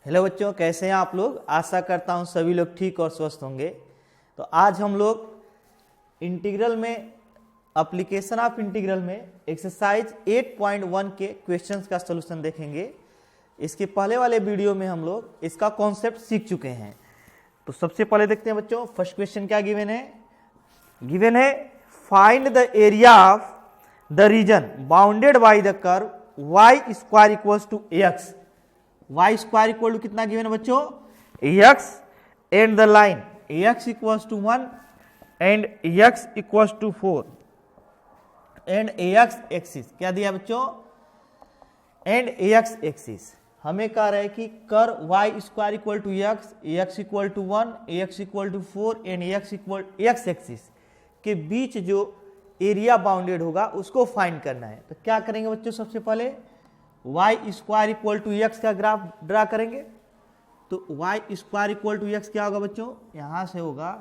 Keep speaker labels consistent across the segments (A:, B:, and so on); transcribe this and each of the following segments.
A: Hello बच्चों, कैसे हैं आप लोग। आशा करता हूं सभी लोग ठीक और स्वस्थ होंगे। तो आज हम लोग इंटीग्रल में एप्लीकेशन ऑफ इंटीग्रल में एक्सरसाइज 8.1 के क्वेश्चंस का सलूशन देखेंगे। इसके पहले वाले वीडियो में हम लोग इसका कॉन्सेप्ट सीख चुके हैं। तो सबसे पहले देखते हैं बच्चों, फर्स्ट क्वेश्चन क्या गिवन है find the area of the region bounded by the curve y square equals to x। y square equal to कितना गिवन है बच्चों, x and the line x equals to 1 and x equals to 4 and ax axis क्या दिया बच्चों, and ax axis. हमें कह रहा है कि कर y square equal to x equal to 1 ax equal to 4 and x equal x axis के बीच जो एरिया बाउंडेड होगा उसको फाइंड करना है। तो क्या करेंगे बच्चों, सबसे पहले y square equal to x का ग्राफ ड्रा करेंगे। तो y square equal to x क्या होगा बच्चों, यहां से होगा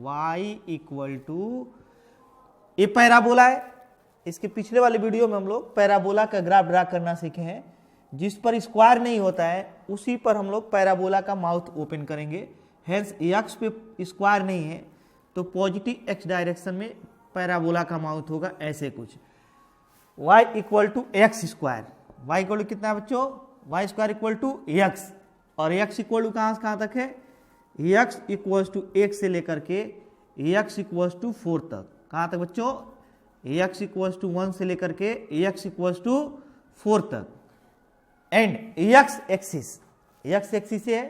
A: y इक्वल टू, ये पैराबोला है। इसके पिछले वाले वीडियो में हम लोग पैराबोला का ग्राफ ड्रा करना सीखे हैं। जिस पर स्क्वायर नहीं होता है उसी पर हम लोग पैराबोला का माउथ ओपन करेंगे। हेंस x पे स्क्वायर नहीं है तो पॉजिटिव x डायरेक्शन में पैराबोला का माउथ होगा, ऐसे कुछ। y equal to x square, y equal to कितना है बच्चों, y square equal to x, और x इक्वल टू कहाँ से कहाँ तक है, x इक्वल टू 1 से लेकर के x इक्वल टू 4 तक। कहाँ तक बच्चों, x इक्वल टू 1 से लेकर के x इक्वल टू 4 तक। एंड x एक्सिस है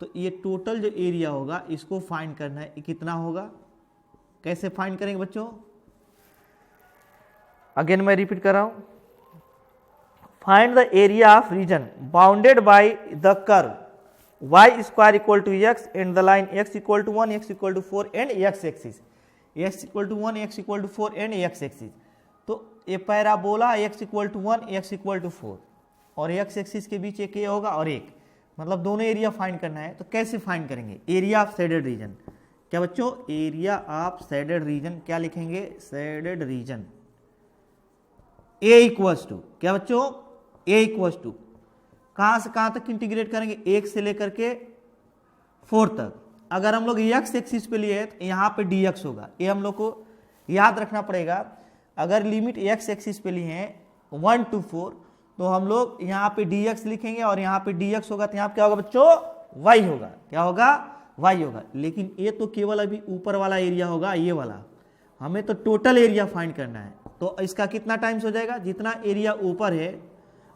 A: तो ये टोटल जो एरिया होगा इसको फाइंड करना है, कितना होगा। कैसे फाइंड करेंगे बच्चों, अगेन मैं रिपीट कर रहा हूं, find the area of region bounded by the curve y square equal to x and the line x equal to 1 x equal to 4 and x axis, x equal to 1 x equal to 4 and x axis. तो ये parabola x equal to 1 x equal to 4 और x axis के बीच एक ये होगा और एक, मतलब दोनों एरिया फाइंड करना है। तो कैसे फाइंड करेंगे, एरिया ऑफ शेडेड रीजन। क्या बच्चों, एरिया ऑफ शेडेड रीजन क्या लिखेंगे, shaded region a equals to, क्या बच्चों, a इक्वल्स टू कहां से कहां तक इंटीग्रेट करेंगे, 1 से लेकर के 4 तक। अगर हम लोग x एक्सिस पे लिए तो यहां पे dx होगा, ये हम लोग को याद रखना पड़ेगा। अगर लिमिट x एक्सिस पे लिए हैं 1 to 4 तो हम लोग यहाँ पे dx लिखेंगे और यहाँ पे dx होगा तो यहाँ पे क्या होगा बच्चों, y होगा। क्या होगा, y होगा। लेकिन ये तो केवल अभी ऊपर वाला एरिया होगा, ये वाला हमें तो टोटल एरिया फाइंड करना है। तो इसका कितना टाइम्स हो जाएगा, जितना एरिया ऊपर है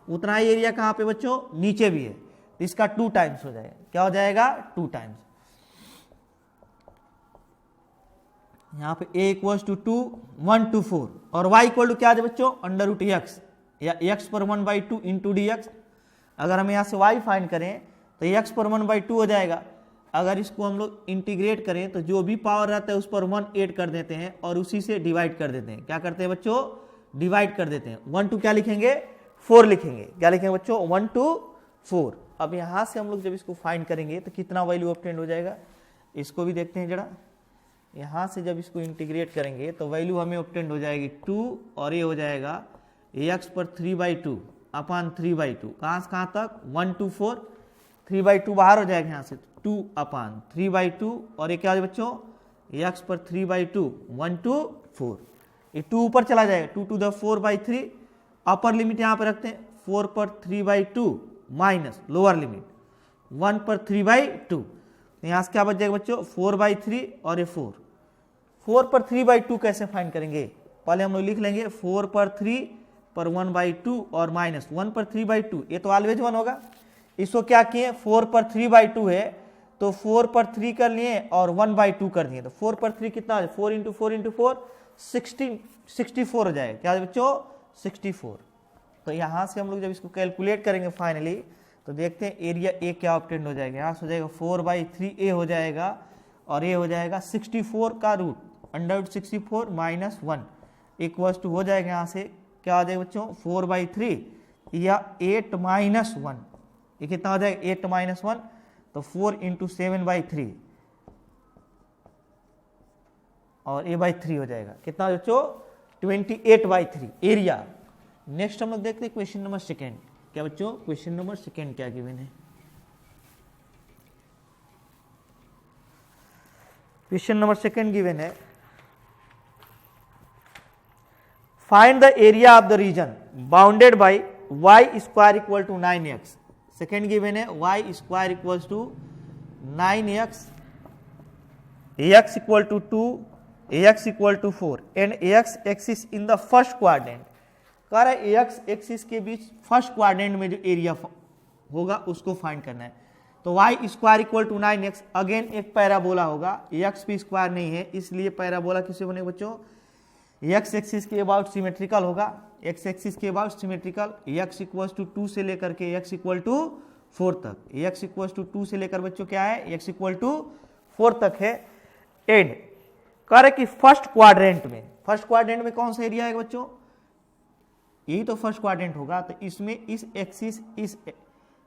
A: उतना ही एरिया कहाँ पे बच्चों, नीचे भी है, तो इसका 2 टाइम्स हो जाएगा। क्या हो जाएगा, 2 टाइम्स। यहाँ पे a इक्वल्स टू 2 1 to 4 और y इक्वल टू क्या है बच्चों, अंडर रूट x या x पर 1/2 इंटू dx। अगर हम यहाँ से y फाइंड करें तो x पर 1/2 हो जाएगा। अगर इसको हम लोग इंटीग्रेट करें तो जो भी पावर रहता है उस पर 1 ऐड कर देते हैं और उसी से डिवाइड कर देते हैं। क्या करते हैं बच्चों, डिवाइड कर देते हैं। 1 to क्या लिखेंगे, 4 लिखेंगे। क्या लिखेंगे बच्चों, 1 to 4। अब यहाँ से हम लोग जब इसको फाइंड करेंगे तो कितना वैल्यू ऑब्टेंड हो जाएगा, इसको भी देखते हैं जरा। यहाँ से जब इसको इंटीग्रेट करेंगे तो वैल्यू हमें ऑब्टेंड हो जाएगी 2 और ये हो जाएगा x पर 3/2 अपान 3/2। कहाँ से कहाँ तक, 1 to 4, 3/2 बाहर हो जाएगा यहाँ से, 2 अपान 3/2 और ये क्या हो बच्चों, x पर 3/2 1 to 4, ये 2 ऊपर चला जाएगा, 2 to the 4/3। अपर लिमिट यहाँ पे रखते हैं, 4 पर 3/2 माइनस लोअर लिमिट 1 पर 3/2। यहाँ से क्या बच जाएगा बच्चों, 4/3 और ये 4 पर 3/2 कैसे फाइंड करेंगे, पहले हम लोग लिख लेंगे 4 पर 3 पर 1/2 और माइनस 1 पर 3/2, ये तो ऑलवेज 1 होगा। इसको क्या किए, 4 पर 3/2 है तो 4 पर 3 कर लिए और 1/2 कर दिए। तो 4 पर 3 कितना हो जाए, 4 इंटू 4 इंटू 4 64 हो जाएगा। क्या बच्चों, 64। तो यहाँ से हम लोग जब इसको कैलकुलेट करेंगे फाइनली तो देखते हैं एरिया ए क्या ऑब्टेंड हो जाएगा। यहाँ से हो जाएगा 4/3a हो जाएगा और ये हो जाएगा 64 का root under root 64 minus 1 equals to हो जाएगा, यहाँ से क्या हो जाएगा बच्चों, 4/3 या 8 माइनस 1, ये कितना हो जाएगा 8 माइनस 1, तो 4 इंटू 7/3 और a/3 हो जाएगा। कितना बच्चों, 28/3 एरिया। नेक्स्ट हम लोग देखते हैं क्वेश्चन नंबर सेकेंड। क्या बच्चों, क्वेश्चन नंबर सेकेंड क्या गिवन है, क्वेश्चन नंबर सेकंड गिवन है, find the area of the region bounded by y square equal to 9x। Second given है y square equal to 9x, x equal to 2, x equal to 4 and x axis in the first quadrant. कह रहा है x axis के बीच first quadrant में जो area होगा उसको find करना है। तो y square equal to 9x, again एक पैराबोला होगा, x भी स्क्वायर नहीं है इसलिए पैराबोला किससे बने बच्चों, x एक्सिस के अबाउट सिमेट्रिकल होगा, x एक्सिस के about symmetrical, x equal to 2 से लेकर के x इक्वल टू 4 तक, x इक्वल टू 2 से लेकर बच्चों क्या है, x इक्वल टू 4 तक है। एंड कह रहे कि फर्स्ट क्वाड्रेंट में कौन सा एरिया है बच्चों, यही तो फर्स्ट क्वाड्रेंट होगा, तो इसमें इस एक्सिस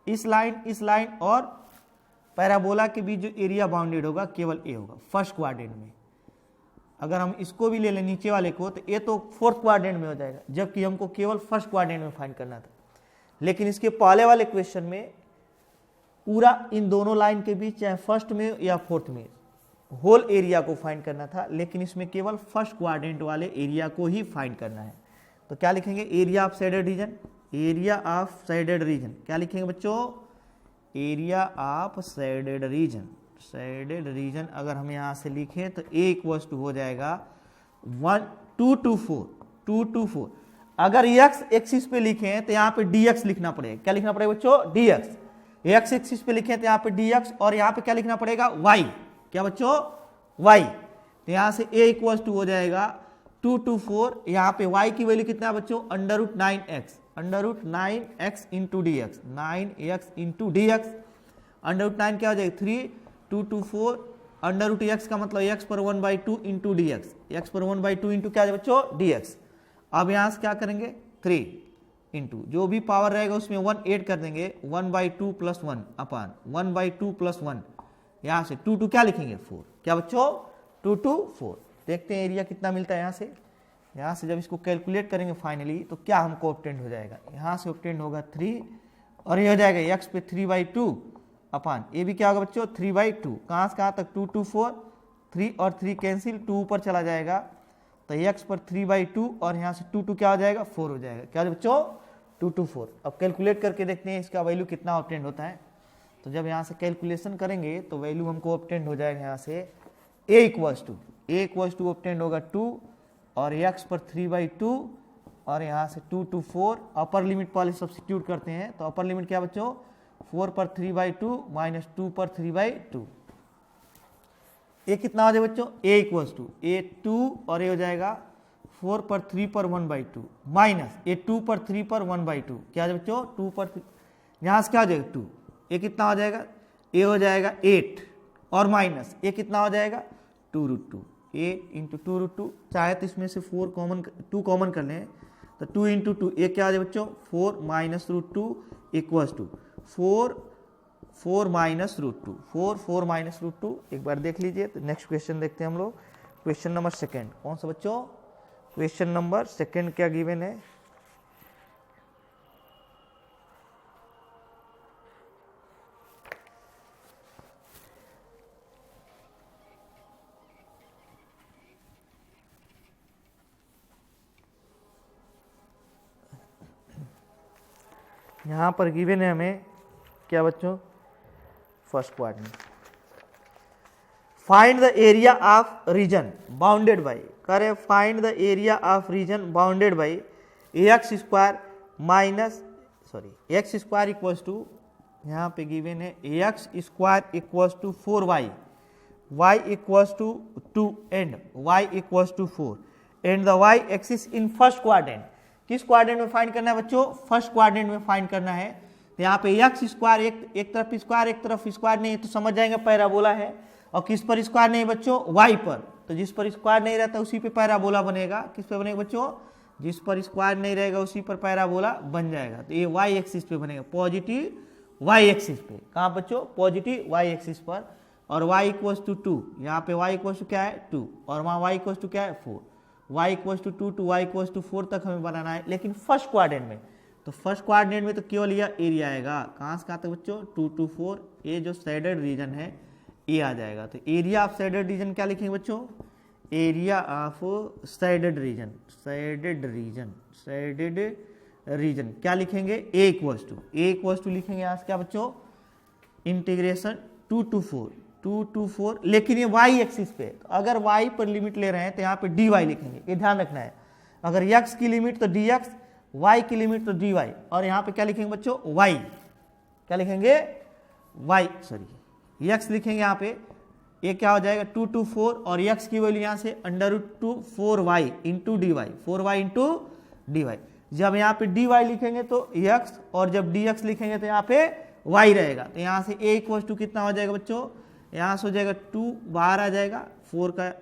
A: इस लाइन और पैराबोला के बीच जो एरिया बाउंडेड होगा केवल ए होगा फर्स्ट क्वाड्रेंट में। अगर हम इसको भी ले लें नीचे वाले को तो ये तो फोर्थ क्वाड्रेंट में हो जाएगा, जबकि हमको केवल फर्स्ट क्वाड्रेंट में फाइंड करना था। लेकिन इसके पहले वाले क्वेश्चन में पूरा इन दोनों लाइन के बीच चाहे फर्स्ट में या फोर्थ में होल एरिया को फाइंड करना था, लेकिन इसमें केवल फर्स्ट क्वाड्रेंट वाले एरिया को ही फाइंड करना है। तो क्या लिखेंगे, area of shaded region, area of shaded reason क्या लिखेंगे बच्चों, area of shaded region. Shaded reason अगर हम यहाँ से लिखें तो ए इक्वल्स टू हो जाएगा 2 to 4। अगर x एक्सिस पे लिखें तो यहाँ पे dx लिखना पड़ेगा, क्या लिखना पड़ेगा बच्चों, dx। x एक्सिस पे लिखें तो यहाँ पे dx और यहाँ पे क्या लिखना पड़ेगा, y, क्या बच्चों, y। तो यहाँ से a इक्वल्स टू हो जाएगा 2 to 4, यहाँ पे y की वैल्यू कितना है बच्चों, √9x into dx, 9x into dx, √9 क्या हो जाएगा 3, 2 to 4, √x का मतलब x पर 1/2 इंटू dx, x पर 1/2 इंटू क्या है बच्चों, dx। अब यहाँ से क्या करेंगे 3 इंटू जो भी पावर रहेगा उसमें 1 ऐड कर देंगे, 1/2 प्लस 1 अपान 1/2 प्लस 1, यहाँ से 2 क्या लिखेंगे 4, क्या बच्चों 2 to 4। देखते हैं एरिया कितना मिलता है यहाँ से जब इसको कैलकुलेट करेंगे फाइनली तो क्या हमको ऑब्टेंड हो जाएगा, यहाँ से ऑब्टेंड होगा 3 और ये हो जाएगा x पे 3/2 अपान ये भी क्या होगा बच्चों 3/2, कहाँ से कहाँ तक 2 to 4, 3 और 3 कैंसिल, 2 ऊपर चला जाएगा तो x पर 3/2 और यहाँ से 2 क्या हो जाएगा 4 हो जाएगा, क्या बच्चों 2 to 4। अब कैलकुलेट करके देखते हैं इसका वैल्यू कितना ऑब्टेंड होता है। तो जब यहाँ से कैलकुलेशन करेंगे तो वैल्यू हमको ऑब्टेंड हो जाएगा यहाँ से a इक्वल्स टू ऑब्टेंड होगा 2 और x पर 3/2 और यहाँ से 2 to 4, अपर लिमिट पहले सब्स्टिट्यूट करते हैं तो अपर लिमिट क्या बच्चों 4 पर 3/2 माइनस 2 पर 3/2, ये कितना हो जाएगा बच्चों a इक्वल्स टू a 2 और ये हो जाएगा 4 पर 3 पर 1/2 माइनस ये 2 पर 3 पर 1/2, क्या है बच्चों 2 पर यहाँ से क्या हो जाएगा 2, ये कितना हो जाएगा a हो जाएगा 8 और माइनस ये कितना हो जाएगा 2√2, 8 इंटू 2√2, चाहे तो इसमें से 2 कॉमन कर लें तो 2 इंटू 2 ये क्या हो जाएगा बच्चों 4 minus √2 equals to 4 minus √2, 4 minus √2। एक बार देख लीजिए। तो नेक्स्ट क्वेश्चन देखते हैं हम लोग, क्वेश्चन नंबर सेकेंड, कौन सा बच्चों, क्वेश्चन नंबर सेकेंड क्या गिवन है, यहाँ पर गिवन है हमें क्या बच्चों, first quadrant, find the area of region bounded by, करे find the area of region bounded by x square equals to, यहाँ पे गिवन है x square equals to 4y, y equals to 2 and y equals to 4 and the y axis in first quadrant. किस quadrant में find करना है बच्चों, first quadrant में find करना है। तो यहाँ पे एक्स स्क्वायर एक तरफ स्क्वायर एक तरफ स्क्वायर नहीं है तो समझ जाएंगे पैराबोला है, और किस पर स्क्वायर नहीं बच्चों y पर, तो जिस पर स्क्वायर नहीं रहता उसी पे पैराबोला बनेगा। किस पे बनेगा बच्चों, जिस पर स्क्वायर नहीं रहेगा उसी पर पैराबोला बन जाएगा। तो ये y एक्सिस पे बनेगा, पॉजिटिव y एक्सिस पे, कहाँ बच्चों पॉजिटिव y एक्सिस पर, और y इक्वल्स टू 2, यहाँ पे y इक्वल्स टू क्या है 2 और वहाँ y इक्वल्स टू क्या है 4, y equals to 2 to y equals to 4 तक हमें बनाना है। लेकिन फर्स्ट क्वाड्रेंट में, तो फर्स्ट क्वाड्रेंट में तो केवल यह एरिया आएगा, कहाँ से कहाँ तक बच्चों 2 to 4, ये जो साइडेड रीजन है ए आ जाएगा। तो एरिया ऑफ शेडेड रीजन क्या लिखेंगे बच्चों, area of shaded region, shaded region क्या लिखेंगे, ए इक्वल्स टू लिखेंगे यहाँ से क्या बच्चों, इंटीग्रेशन 2 to 4, लेकिन ये y एक्सिस पे, तो अगर y पर लिमिट ले रहे हैं तो यहाँ पे dy लिखेंगे, ये ध्यान रखना है। अगर x की लिमिट तो dx, y की लिमिट तो dy, और यहाँ पे क्या लिखेंगे बच्चों, y, क्या लिखेंगे, y सॉरी x लिखेंगे यहाँ पे, ये क्या हो जाएगा 2 to 4, और x की वैल्यू यहाँ से √2 4y into dy, 4y into dy। जब यहाँ पे dy लिखेंगे तो x, और जब dx लिखेंगे तो यहाँ पे y रहेगा। तो यहाँ से a इक्वल टू कितना हो जाएगा बच्चों, यहाँ से हो जाएगा 2 बाहर आ जाएगा 4 का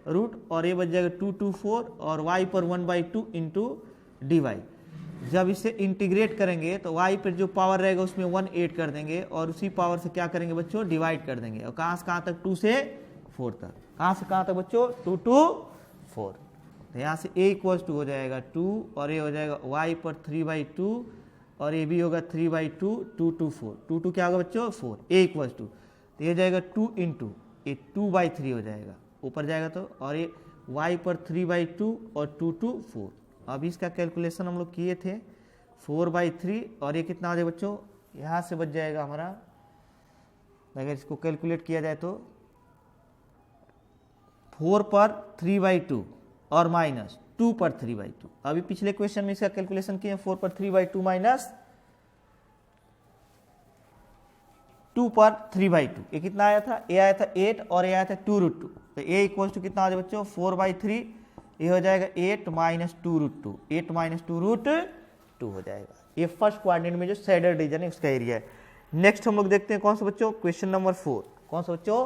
A: रूट, और ये बच जाएगा 2 to 4, और y पर 1/2 इंटू dy। जब इसे इंटीग्रेट करेंगे तो y पर जो पावर रहेगा उसमें 1 ऐड कर देंगे, और उसी पावर से क्या करेंगे बच्चों, डिवाइड कर देंगे। और कहाँ से कहाँ तक, 2 से 4 तक, कहाँ से कहाँ तक बच्चों, 2 to 4। तो यहाँ से a इक्वल टू हो जाएगा 2, और ये हो जाएगा y पर 3/2, और ये भी होगा 3/2, 2 to 4, 2 to क्या होगा बच्चों 4, a इक्वल टू, तो ये जाएगा 2 इंटू ये 2/3 हो जाएगा, ऊपर जाएगा तो, और ये y पर 3/2 और 2 to 4। अभी इसका कैलकुलेशन हम लोग किए थे 4/3, और ये कितना हो जाएगा बच्चों, यहाँ से बच जाएगा हमारा, अगर इसको कैलकुलेट किया जाए तो 4 पर 3/2 और माइनस 2 पर 3/2। अभी पिछले क्वेश्चन में इसका कैलकुलेशन किए 4 पर 3/2 माइनस 2 पर 3/2, ये कितना आया था, ए आया था 8, और ये आया था 2√2। तो ए इक्वल टू कितना आ जाए बच्चों, 4/3, ये हो जाएगा 8 माइनस 2√2, 8 माइनस 2√2 हो जाएगा। ये फर्स्ट क्वाड्रेंट में जो शेडेड रीजन है उसका एरिया है। नेक्स्ट हम लोग देखते हैं कौन सा बच्चों, क्वेश्चन नंबर 4। कौन सा बच्चों,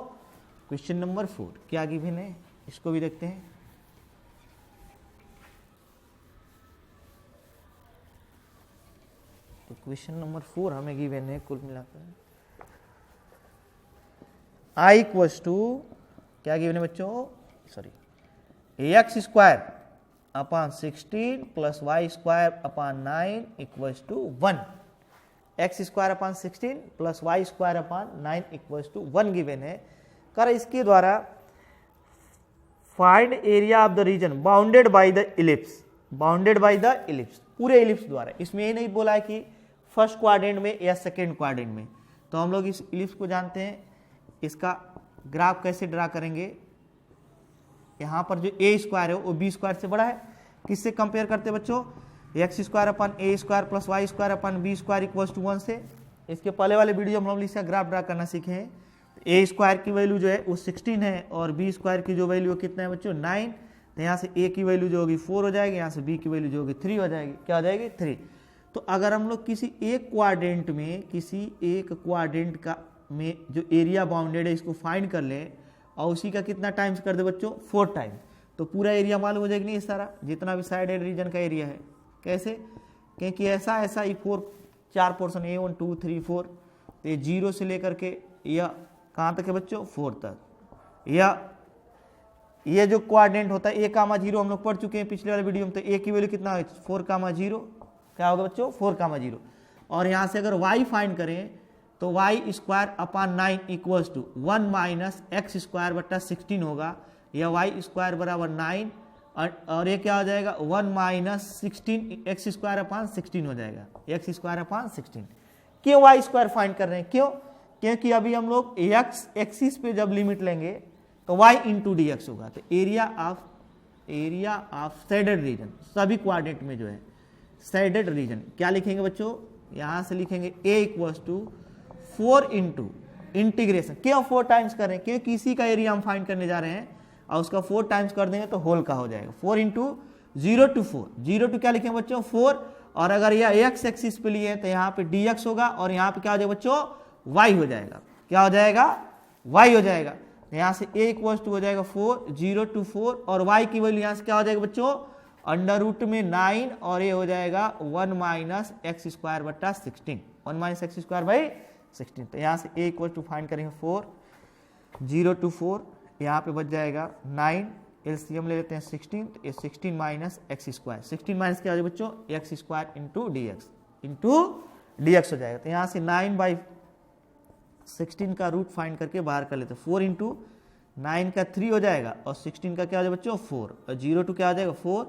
A: क्वेश्चन नंबर 4 क्या गिवन है, इसको भी देखते हैं। तो क्वेश्चन नंबर 4 हमें गिवन है कुल मिलाकर i इक्वल्स टू क्या गिवन है बच्चों, sorry x square upon 16 plus y square upon 9 equals to 1। x square upon 16 plus y square upon 9 equals to 1 given है। कर इसके द्वारा find area of the region bounded by the ellipse, bounded by the ellipse, पूरे ellipse द्वारा। इसमें ये नहीं बोला है कि फर्स्ट क्वाड्रेंट में या सेकेंड क्वाड्रेंट में। तो हम लोग इस इलिप्स को जानते हैं, इसका ग्राफ कैसे ड्रा करेंगे, यहाँ पर जो ए स्क्वायर है वो बी स्क्वायर से बड़ा है। किससे कंपेयर करते हैं बच्चों, x square upon a square plus y square upon b square equals to 1 से। इसके पहले वाले वीडियो में हम लोग इसका ग्राफ ड्रा करना सीखे हैं। ए स्क्वायर की वैल्यू जो है वो 16 है, और बी स्क्वायर की जो वैल्यू कितना है बच्चों 9। तो यहाँ से ए की वैल्यू जो होगी 4 हो जाएगी, यहाँ से बी की वैल्यू जो होगी 3 हो जाएगी। क्या हो जाएगी 3। तो अगर हम लोग किसी एक क्वाड्रेंट में, किसी एक क्वाड्रेंट का में जो एरिया बाउंडेड है इसको फाइंड कर लें, और उसी का कितना टाइम्स कर दे बच्चों 4 टाइम, तो पूरा एरिया मालूम हो जाएगा नहीं, सारा जितना भी साइडेड रीजन का एरिया है। कैसे, क्योंकि ऐसा ऐसा ही 4 पोर्शन A1 2 3 4, तो ये 0 से लेकर के या कहाँ तक है बच्चों 4 तक। या ये जो क्वाड्रेंट होता है A, 0 हम लोग पढ़ चुके हैं पिछले वाले वीडियो में। तो ए की वैल्यू कितना है 4, 0, क्या होगा बच्चों 4, 0। और यहाँ से अगर y फाइंड करें तो y square upon 9 equals to 1 minus x square बटा 16 होगा, या y स्क्वायर बराबर 9, और ये क्या हो जाएगा 1 माइनस 16 एक्स स्क्वायर अपॉन 16 हो जाएगा, एक्स स्क्वायर अपॉन 16। क्यों y स्क्वायर फाइंड कर रहे हैं, क्यों, क्योंकि अभी हम लोग x एक्सिस पे जब लिमिट लेंगे तो y इंटू डी एक्स होगा। तो एरिया ऑफ शेडेड रीजन सभी क्वाड्रेंट में जो है शेडेड रीजन क्या लिखेंगे बच्चों, यहाँ से लिखेंगे a equals to 4 into integration. क्यों 4 टाइम्स कर रहे हैं, क्योंकि इसी का एरिया हम फाइंड करने जा रहे हैं, और उसका 4 टाइम्स कर देंगे तो होल का हो जाएगा। 4 इंटू 0 to 4, 0 to क्या लिखेंगे बच्चों 4, और अगर यह x एक्सिस पे लिए तो यहाँ पे dx होगा, और यहाँ पे क्या हो जाएगा बच्चों y हो जाएगा। क्या हो जाएगा y हो जाएगा। यहाँ से a इक्वल्स टू हो जाएगा 4, 0 to 4, और y की वैल्यू यहाँ से क्या हो जाएगा बच्चों अंडर रूट में 9, और ये हो जाएगा 1 माइनस एक्स स्क्वायर बटा 16, 1 माइनस एक्स स्क्वायर बाई 16। तो यहाँ से a इक्वल टू फाइंड करेंगे 4, 0 to 4, यहाँ पे बच जाएगा 9, एलसीएम ले लेते हैं 16, तो ये 16 माइनस एक्स स्क्वायर, 16 माइनस क्या हो जाएगा बच्चों x square into d x हो जाएगा। तो यहाँ से 9/4 16 का रूट फाइंड करके बाहर कर लेते हैं। 4 इंटू 9 का 3 हो जाएगा और 16 का क्या हो जाएगा बच्चों 4 और 0 टू क्या हो जाएगा 4।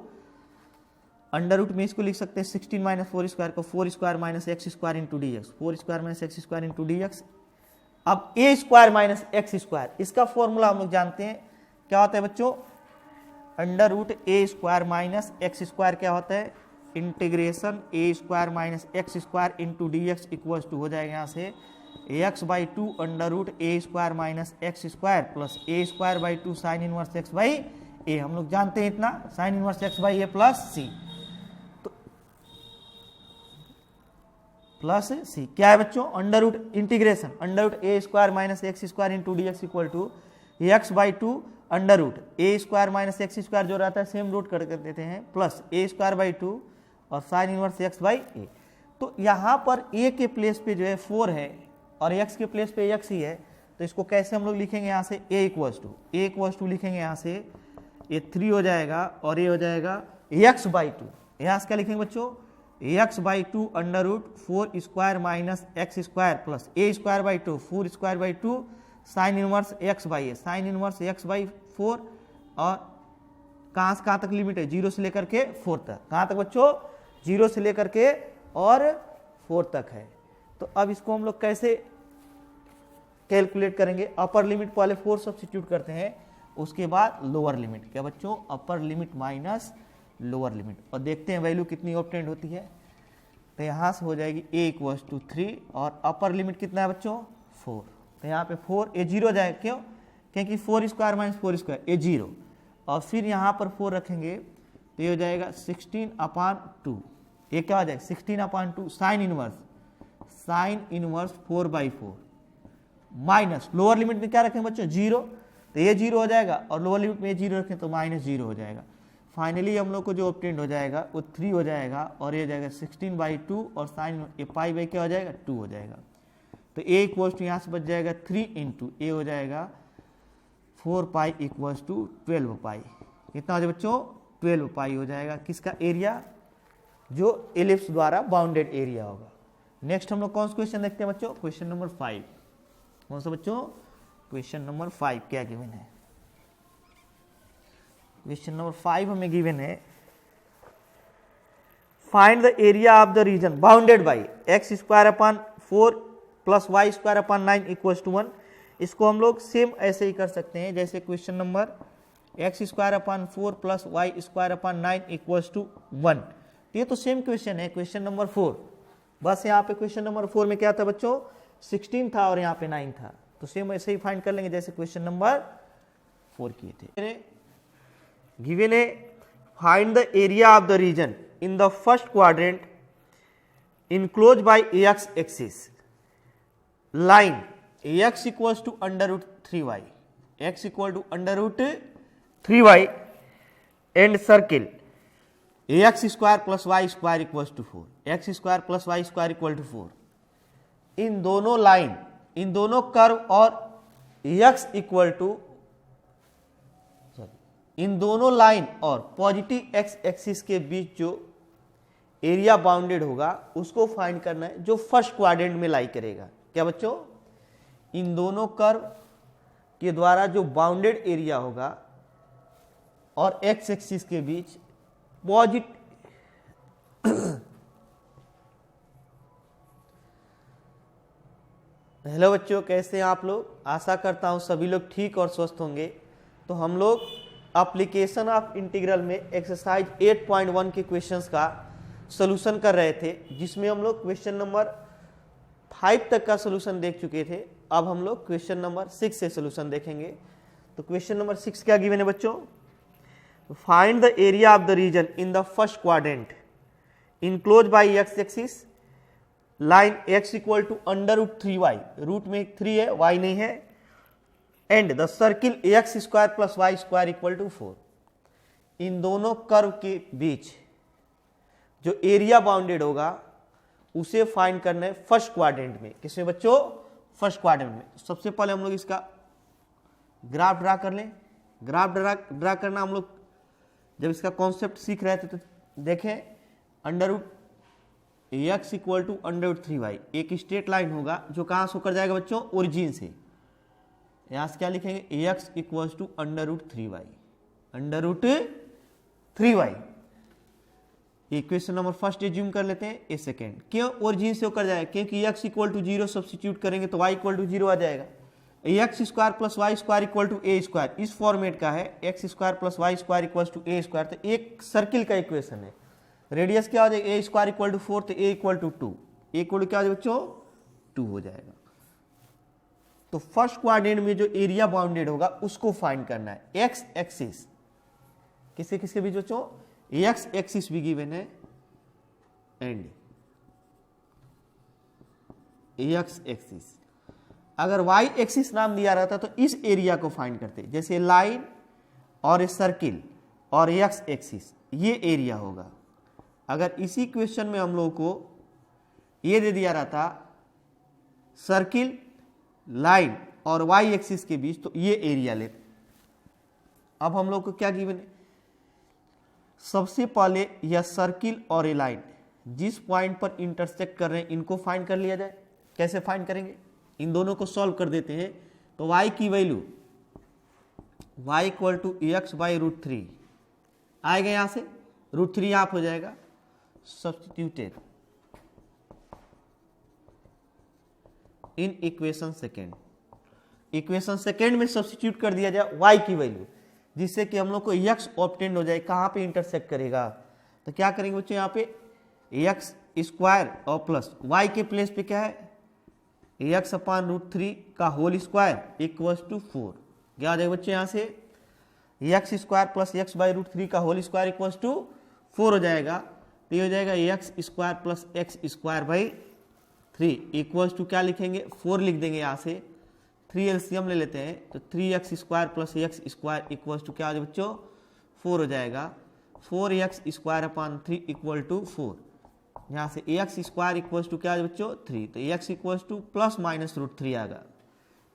A: अंडर रूट में इसको लिख सकते हैं 16 माइनस 4 स्क्वायर को 4 square minus x square into d x, 4 square minus x square into d x. अब a square minus x square, इसका फॉर्मूला हम लोग जानते हैं क्या होता है बच्चों, under root a square minus x square क्या होता है, integration a square minus x square into d x equal to हो जाएगा यहाँ से x by 2 under root a square minus x square plus a square by 2 sine inverse x by a. हम लोग जानते हैं इतना, sine inverse x by a plus c, तो प्लस सी क्या है बच्चों, under root integration under root a square minus x square into d x equal to x by 2 under root a square minus x square जो रहता है same root कर देते हैं प्लस ए स्क्वायर बाई 2 और sign inverse x by a. तो यहाँ पर ए के प्लेस पे जो है 4 है और एक्स के प्लेस पे एक्स ही है, तो इसको कैसे हम लोग लिखेंगे यहाँ से ए इक्वल्स टू लिखेंगे यहाँ से ये 3 हो जाएगा और ये हो जाएगा एक्स बाई 2। यहाँ से क्या लिखेंगे बच्चों, x by 2 under root 4 square minus x square plus a square by 2 4 square by 2 sine inverse x by a, sine inverse x by 4 और कहाँ से कहाँ तक लिमिट है 0 से लेकर के 4 तक, कहाँ तक बच्चों 0 से लेकर के और 4 तक है। तो अब इसको हम लोग कैसे कैलकुलेट करेंगे, अपर लिमिट पहले 4 सब्स्टिट्यूट करते हैं उसके बाद लोअर लिमिट, क्या बच्चों upper limit minus lower limit और देखते हैं वैल्यू कितनी ऑब्टेंड होती है। तो यहाँ से हो जाएगी a इक्वल्स टू 3 और अपर लिमिट कितना है बच्चों 4, तो यहाँ पे 4 ए 0 हो जाएगा, क्यों क्योंकि 4 स्क्वायर माइनस 4 स्क्वायर ए 0 और फिर यहाँ पर 4 रखेंगे तो ये हो जाएगा 16/2, ये क्या हो जाएगा 16/2 sine inverse 4/4 minus lower limit में क्या रखें बच्चों 0, तो ये 0 हो जाएगा और लोअर लिमिट में ये 0 रखें तो -0 हो जाएगा। फाइनली हम लोग को जो ऑब्टेंड हो जाएगा वो 3 हो जाएगा और ये हो जाएगा 16/2 और साइन ये पाई बाई क्या हो जाएगा 2 हो जाएगा। तो a इक्वल्स टू यहाँ से बच जाएगा 3 इंटू ए हो जाएगा 4 पाई इक्वल्स टू 12 पाई, कितना हो जाएगा बच्चों 12 पाई हो जाएगा किसका एरिया, जो एलिप्स द्वारा बाउंडेड एरिया होगा। नेक्स्ट हम लोग कौन सा क्वेश्चन देखते हैं बच्चों, क्वेश्चन नंबर 5। कौन सा बच्चों, क्वेश्चन नंबर 5 क्या गिवन है, क्वेश्चन नंबर 5 हमें गिवन है find the area of the region bounded by x square upon 4 plus y square upon 9 equals to 1। इसको हम लोग सेम ऐसे ही कर सकते हैं जैसे question number x square upon 4 plus y square upon 9 equals to 1। ये तो सेम क्वेश्चन है क्वेश्चन नंबर 4, बस यहाँ पे क्वेश्चन नंबर 4 में क्या था बच्चों 16 था और यहाँ पे 9 था, तो सेम ऐसे ही फाइंड कर लेंगे जैसे क्वेश्चन नंबर 4 किए थे। गिवन है find the area of the region in the first quadrant enclose by x axis line x equals to under root 3y, x equal to under root 3y and circle x square plus y square equals to 4, x square plus y square equal to 4। इन दोनों line इन दोनों curve और x equal to इन दोनों line और positive x axis के बीच जो area bounded होगा उसको फाइंड करना है जो फर्स्ट क्वाड्रेंट में लाई करेगा। क्या बच्चों, इन दोनों कर्व के द्वारा जो बाउंडेड एरिया होगा और x एक्सिस के बीच पॉजिटिव हेलो बच्चों, कैसे हैं आप लोग, आशा करता हूं सभी लोग ठीक और स्वस्थ होंगे। तो हम लोग एप्लीकेशन ऑफ इंटीग्रल में एक्सरसाइज 8.1 के क्वेश्चंस का सॉल्यूशन कर रहे थे, जिसमें हम लोग क्वेश्चन नंबर 5 तक का सॉल्यूशन देख चुके थे। अब हम लोग क्वेश्चन नंबर 6 से सॉल्यूशन देखेंगे। तो क्वेश्चन नंबर 6 क्या गिवन है बच्चों, find the area of the region in the first quadrant enclose by x axis line x equal to under root 3y, root में 3 है y नहीं है, and the circle x square plus y square equal to 4। इन दोनों curve के बीच जो area bounded होगा उसे फाइंड करना है फर्स्ट क्वाड्रेंट में। किसमें बच्चों, फर्स्ट क्वाड्रेंट में। सबसे पहले हम लोग इसका ग्राफ ड्रा कर लें। ग्राफ ड्रा करना हम लोग जब इसका कॉन्सेप्ट सीख रहे थे तो देखें, under root x equal to under root 3y, एक स्ट्रेट लाइन होगा जो कहाँ से होकर जाएगा बच्चों, ओरिजिन से। यहाँ से क्या लिखेंगे, x equal to under root 3y, under root 3y। Equation number first assume कर लेते हैं, ए सेकेंड। क्यों ओरिजिन से होकर जाएगा, क्योंकि एक्स इक्वल टू 0 सब्स्टिट्यूट करेंगे तो y इक्वल टू 0 आ जाएगा। X square plus y square equal to a square इस फॉर्मेट का है, x square plus y square equal to a square. तो एक सर्किल का इक्वेशन है, रेडियस क्या हो जाएगा, ए स्क्वायर इक्वल टू 4, तो a equal to 2, a equal to क्या हो जाएगा बच्चों, 2 हो जाएगा। तो फर्स्ट क्वाड्रेंट में जो एरिया बाउंडेड होगा उसको फाइंड करना है। एक्स एक्सिस किसके किसके बीच बच्चों, एक्स एक्सिस भी गिवन है एंड एक्स एक्सिस। अगर वाई एक्सिस नाम दिया रहता तो इस एरिया को फाइंड करते, जैसे लाइन और ए सर्किल और एक्स एक्सिस, ये एरिया होगा। अगर इसी क्वेश्चन में हम लोग को ये दे दिया रहता सर्किल, लाइन और वाई एक्सिस के बीच, तो ये एरिया लेते। अब हम लोग को क्या गिवन है, सबसे पहले यह सर्किल और ए लाइन जिस पॉइंट पर इंटरसेक्ट कर रहे हैं इनको फाइंड कर लिया जाए। कैसे फाइंड करेंगे, इन दोनों को सॉल्व कर देते हैं। तो y की value y equal to x by root 3 आएगा, यहां से रूट 3 आप हो जाएगा, substituted in equation second. Equation second में सब्स्टिट्यूट कर दिया जाए y की वैल्यू, जिससे कि हम लोग को x ऑब्टेंड हो जाए। कहां पे इंटरसेक्ट करेगा, तो क्या करेंगे बच्चों, यहाँ पे एक्स स्क्वायर और प्लस y के प्लेस पे क्या है, एक्स अपान रूट 3 का होल स्क्वायर इक्वल्स टू 4। क्या आ जाएगा बच्चे, यहाँ से x square plus x by root 3 का होल स्क्वायर इक्वल्स टू 4 हो जाएगा। तो ये हो जाएगा x square plus x square by 3 equals to क्या लिखेंगे, 4 लिख देंगे। यहाँ से 3 एलसीएम ले लेते हैं, तो 3x square plus x square equals to क्या हो जाएगा बच्चों, 4 हो जाएगा। 4x square upon 3 equal to 4। यहाँ से एक्स स्क्वायर इक्वल्स टू क्या है बच्चों, 3, तो x equals to plus minus root 3 आएगा।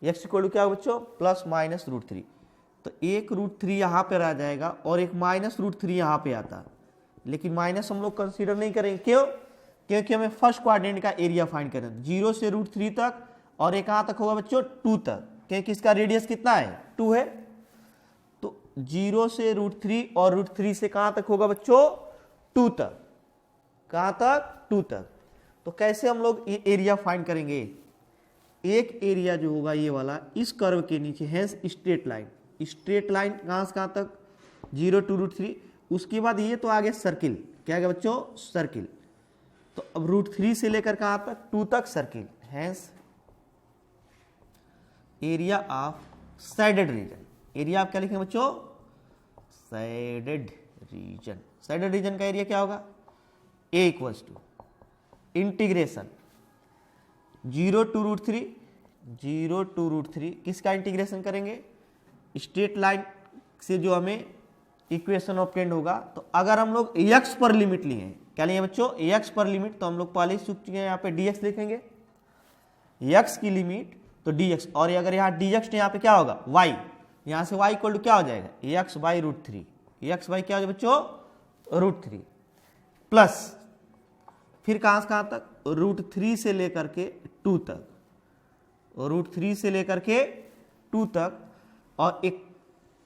A: एक्स इक्वल टू क्या होगा बच्चों, प्लस माइनस रूट 3। तो एक रूट 3 यहाँ पर आ जाएगा और एक माइनस रूट 3 यहाँ पे आता, लेकिन माइनस हम लोग कंसीडर नहीं करेंगे। क्यों, क्योंकि हमें फर्स्ट क्वाड्रेंट का एरिया फाइंड करना है, 0 से रूट 3 तक और एक कहाँ तक होगा बच्चों, 2 तक, क्योंकि इसका रेडियस कितना है, 2 है। तो 0 से रूट 3 और रूट 3 से कहाँ तक होगा बच्चों, 2 तक। कहाँ तक, 2 तक। तो कैसे हम लोग ये एरिया फाइंड करेंगे, एक एरिया जो होगा ये वाला इस कर्व के नीचे है स्ट्रेट लाइन, स्ट्रेट लाइन कहाँ से कहाँ तक, 0 टू रूट 3। उसके बाद ये तो आगे सर्किल, क्या है बच्चों, सर्किल। तो अब रूट 3 से लेकर कहाँ तक, 2 तक circle, hence area of shaded region. Area आप क्या लिखेंगे बच्चों, साइडेड रीजन। साइडेड रीजन का एरिया क्या होगा, a equals to integration 0 to root 3, 0 to root 3 किसका इंटीग्रेशन करेंगे, स्ट्रेट लाइन से जो हमें इक्वेशन ऑब्टेंड होगा। तो अगर हम लोग x पर लिमिट लिए हैं, क्या लिए बच्चों, x पर लिमिट, तो हम लोग पहले ही सीख चुके हैं, यहाँ पे dx लिखेंगे, x की लिमिट तो dx, और अगर यहाँ dx तो यहाँ पे क्या होगा y, यहाँ से y इक्वल टू क्या हो जाएगा, x by root 3, x by क्या हो जाएगा बच्चों, रूट 3 प्लस फिर कहाँ से कहाँ तक, रूट 3 से लेकर के 2 तक, रूट 3 से लेकर के 2 तक, और एक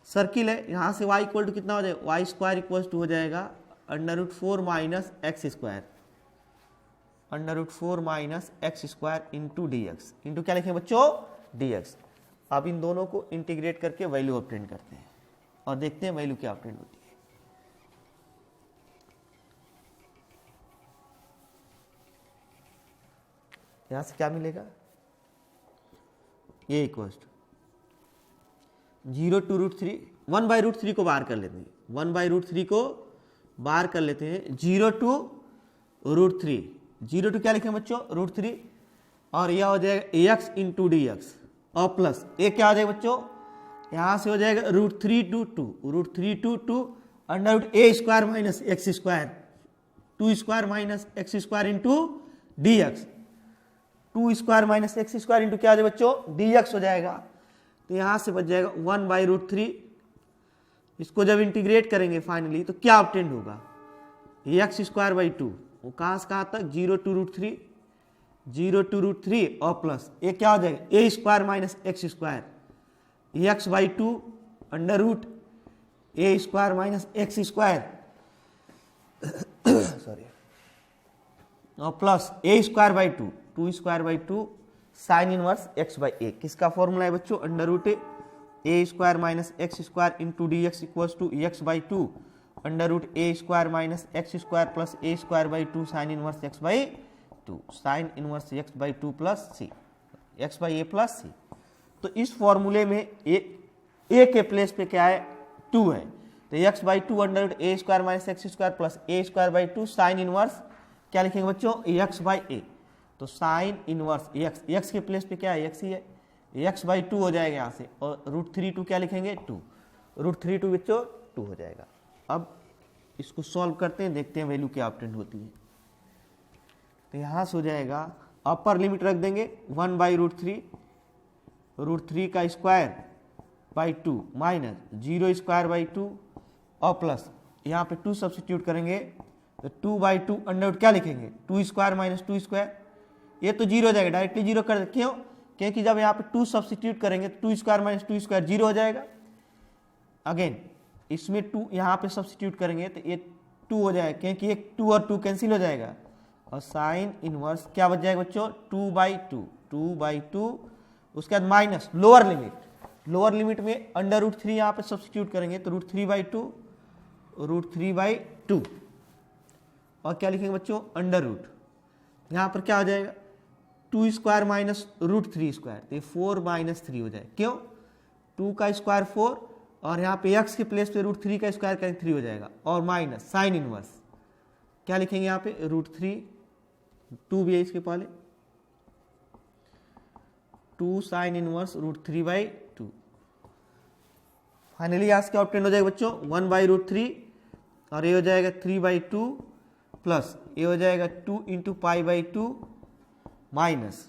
A: सर्किल है, यहाँ से y इक्वल टू कितना हो जाएगा, वाई स्क्वायर इक्वल टू हो जाएगा under root 4 minus x square, under root 4 minus x square into d x, into क्या लिखेंगे बच्चों, डी एक्स। अब इन दोनों को इंटीग्रेट करके वैल्यू ऑब्टेन करते हैं और देखते हैं वैल्यू क्या ऑब्टेन होती है। यहां से क्या मिलेगा, ये equals to 0 to root 3, 1 by root 3 को बाहर कर लेते हैं, 1 बाई रूट 3 को बाहर कर लेते हैं, 0 टू रूट 3, 0 टू क्या लिखेंगे बच्चों, रूट 3, और यह हो जाएगा एक्स इंटू डी एक्स, और प्लस एक क्या हो जाएगा बच्चों, यहां से हो जाएगा root 3 to 2, root 3 to 2 under root a square minus x square, 2 square minus x square into d x, 2 square minus x square into क्या हो जाएगा बच्चों, डी एक्स हो जाएगा। तो यहां से बच जाएगा 1 बाई रूट 3, इसको जब इंटीग्रेट करेंगे फाइनली तो क्या ऑब्टेंड होगा, एक्स स्क्वायर बाई 2 वो कहाँ से कहाँ तक, 0 to √3, 0 to √3 और प्लस ये क्या हो जाएगा, a square minus x square, x/2 under root a square minus x square sorry और plus a square by 2, 2 square by 2 sine inverse x by a. किसका फॉर्मूला है बच्चों, under root a square minus x square into d x equals to x by 2 under root a square minus x square plus a square by 2 sine inverse x by 2, sine inverse x by 2 plus c, x by a plus c. तो इस फॉर्मूले में ए के place पे क्या है, 2 है, तो x by 2 under root a square minus x square plus a square by 2 sine inverse क्या लिखेंगे बच्चों, एक्स बाई ए। तो साइन इनवर्स एक्स के प्लेस पे क्या है, एक्स ही है, एक्स बाई 2 हो जाएगा यहाँ से, और √3 क्या लिखेंगे, 2, √3 बच्चों 2 हो जाएगा। अब इसको सॉल्व करते हैं, देखते हैं वैल्यू क्या ऑब्टेन होती है। तो यहाँ से हो जाएगा, अपर लिमिट रख देंगे 1 बाई √3, √3 का square by 2 minus 0 square by 2 और प्लस यहाँ पे 2 सब्सिट्यूट करेंगे तो 2 बाई 2 अंडर रूट क्या लिखेंगे, 2 स्क्वायर माइनस 2 स्क्वायर, ये तो 0 हो जाएगा, डायरेक्टली 0 कर दे, क्यों, क्योंकि जब यहाँ पे 2 सब्सिट्यूट करेंगे तो 2 स्क्वायर माइनस 2 स्क्वायर 0 हो जाएगा। अगेन इसमें 2 यहाँ पे सब्सिट्यूट करेंगे तो ये 2 हो जाएगा, क्योंकि ये 2 और 2 कैंसिल हो जाएगा, और साइन इनवर्स क्या बच जाएगा बच्चों, 2 बाई 2, उसके बाद माइनस लोअर लिमिट में अंडर रूट 3 यहाँ पे सब्सिट्यूट करेंगे तो √3 बाई 2 और क्या लिखेंगे बच्चों, अंडर रूट, यहाँ पर क्या हो जाएगा, 2 स्क्वायर माइनस √3 स्क्वायर, तो 4 माइनस 3 हो जाएगा, क्यों, 2 का स्क्वायर 4 और यहाँ पे x के प्लेस पे √3 का स्क्वायर करेंगे 3 हो जाएगा, और माइनस साइन इनवर्स क्या लिखेंगे यहाँ पे, √3, 2 भी है इसके पहले, 2 साइन इनवर्स √3 बाई 2। फाइनली यहाँ से क्या ऑब्टेन हो जाएगा बच्चों, 1 बाई √3 और ये हो जाएगा 3 बाई 2 प्लस ये हो जाएगा 2 into pi by 2 minus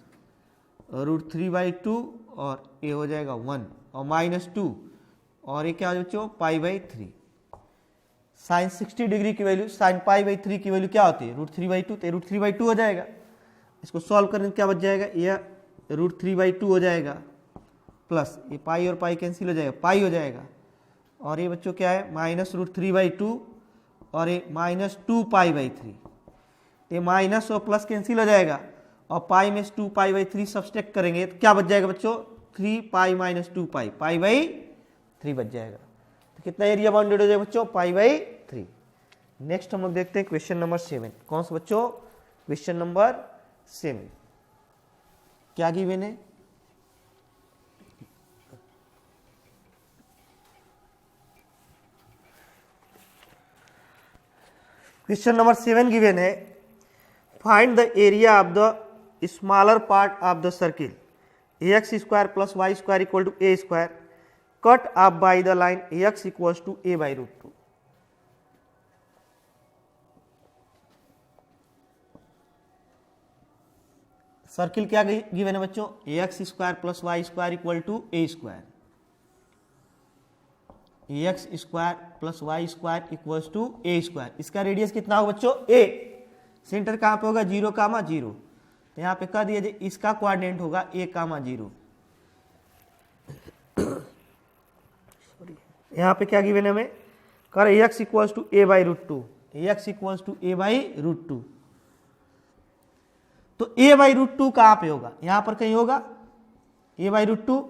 A: √3 by 2 और ये हो जाएगा 1 और माइनस 2 और ये क्या हो बच्चों, पाई बाई 3। साइन 60 डिग्री की वैल्यू, साइन पाई बाई 3 की वैल्यू क्या होती है, √3 बाई 2, तो √3 बाई 2 हो जाएगा। इसको सॉल्व करने क्या बच जाएगा, ये √3 बाई 2 हो जाएगा प्लस ये पाई और पाई कैंसिल हो जाएगा, पाई हो जाएगा, और ये बच्चों क्या है, माइनस √3 बाई 2 और ये माइनस 2 पाई बाई 3, ये माइनस और प्लस कैंसिल हो जाएगा, और पाई में 2 पाई बाई 3 सब्सट्रैक्ट करेंगे तो क्या बच जाएगा बच्चों, 3 pi minus 2 pi, pi by 3 बच जाएगा। तो कितना एरिया बाउंडेड हो जाएगा बच्चों, पाई बाई 3। नेक्स्ट हम लोग देखते हैं क्वेश्चन नंबर 7। कौन सा बच्चों, क्वेश्चन नंबर 7 क्या गिवन है, क्वेश्चन नंबर 7 गिवन है, find the area of the smaller part of the circle x square plus y square equal to a square cut off by the line x equals to a by √2। Circle क्या given है बच्चों, x square plus y square equal to a square, x square plus y square equals to a square. इसका radius कितना होगा बच्चों, ए, centre कहां पे होगा, 0, 0, तो यहां पे कह दिया जाए इसका कोऑर्डिनेट होगा a, 0। यहां पे क्या गिवन है हमें, कर x equals to a by √2, x equals to a by √2, तो a बाई √2 कहां पे होगा, यहां पर कहीं होगा a बाई √2।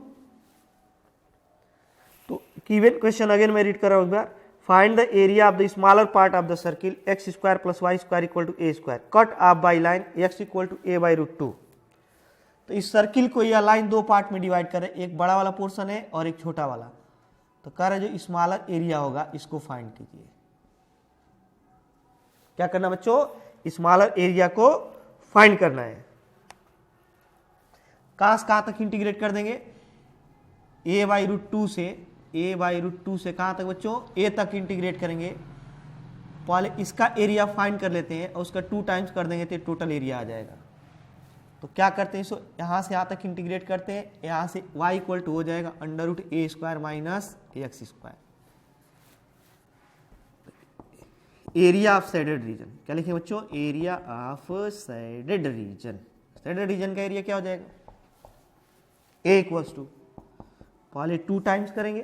A: तो गिवन क्वेश्चन अगेन मैं रीड कर रहा हूं एक बार, find the area of the smaller part of the circle x square plus y square equal to a square cut off by line x equal to a by √2। तो इस circle को यह लाइन 2 पार्ट में divide करे, एक बड़ा वाला portion है और एक छोटा वाला, तो कह रहे जो स्मॉलर एरिया होगा इसको फाइंड कीजिए। क्या करना बच्चों, स्मॉलर एरिया को फाइंड करना है। कहां से कहां तक इंटीग्रेट कर देंगे, a बाई √2 से कहां तक बच्चों, a तक इंटीग्रेट करेंगे। पहले इसका एरिया फाइंड कर लेते हैं और उसका 2 टाइम्स कर देंगे तो टोटल एरिया आ जाएगा। तो क्या करते हैं, इसको यहां से यहां तक इंटीग्रेट करते हैं, यहां से y इक्वल टू हो जाएगा √a² minus x square. Area of shaded region क्या लिखेंगे बच्चों, area of shaded region. Shaded region का एरिया क्या हो जाएगा, ए इक्वल्स टू, पहले 2 टाइम्स करेंगे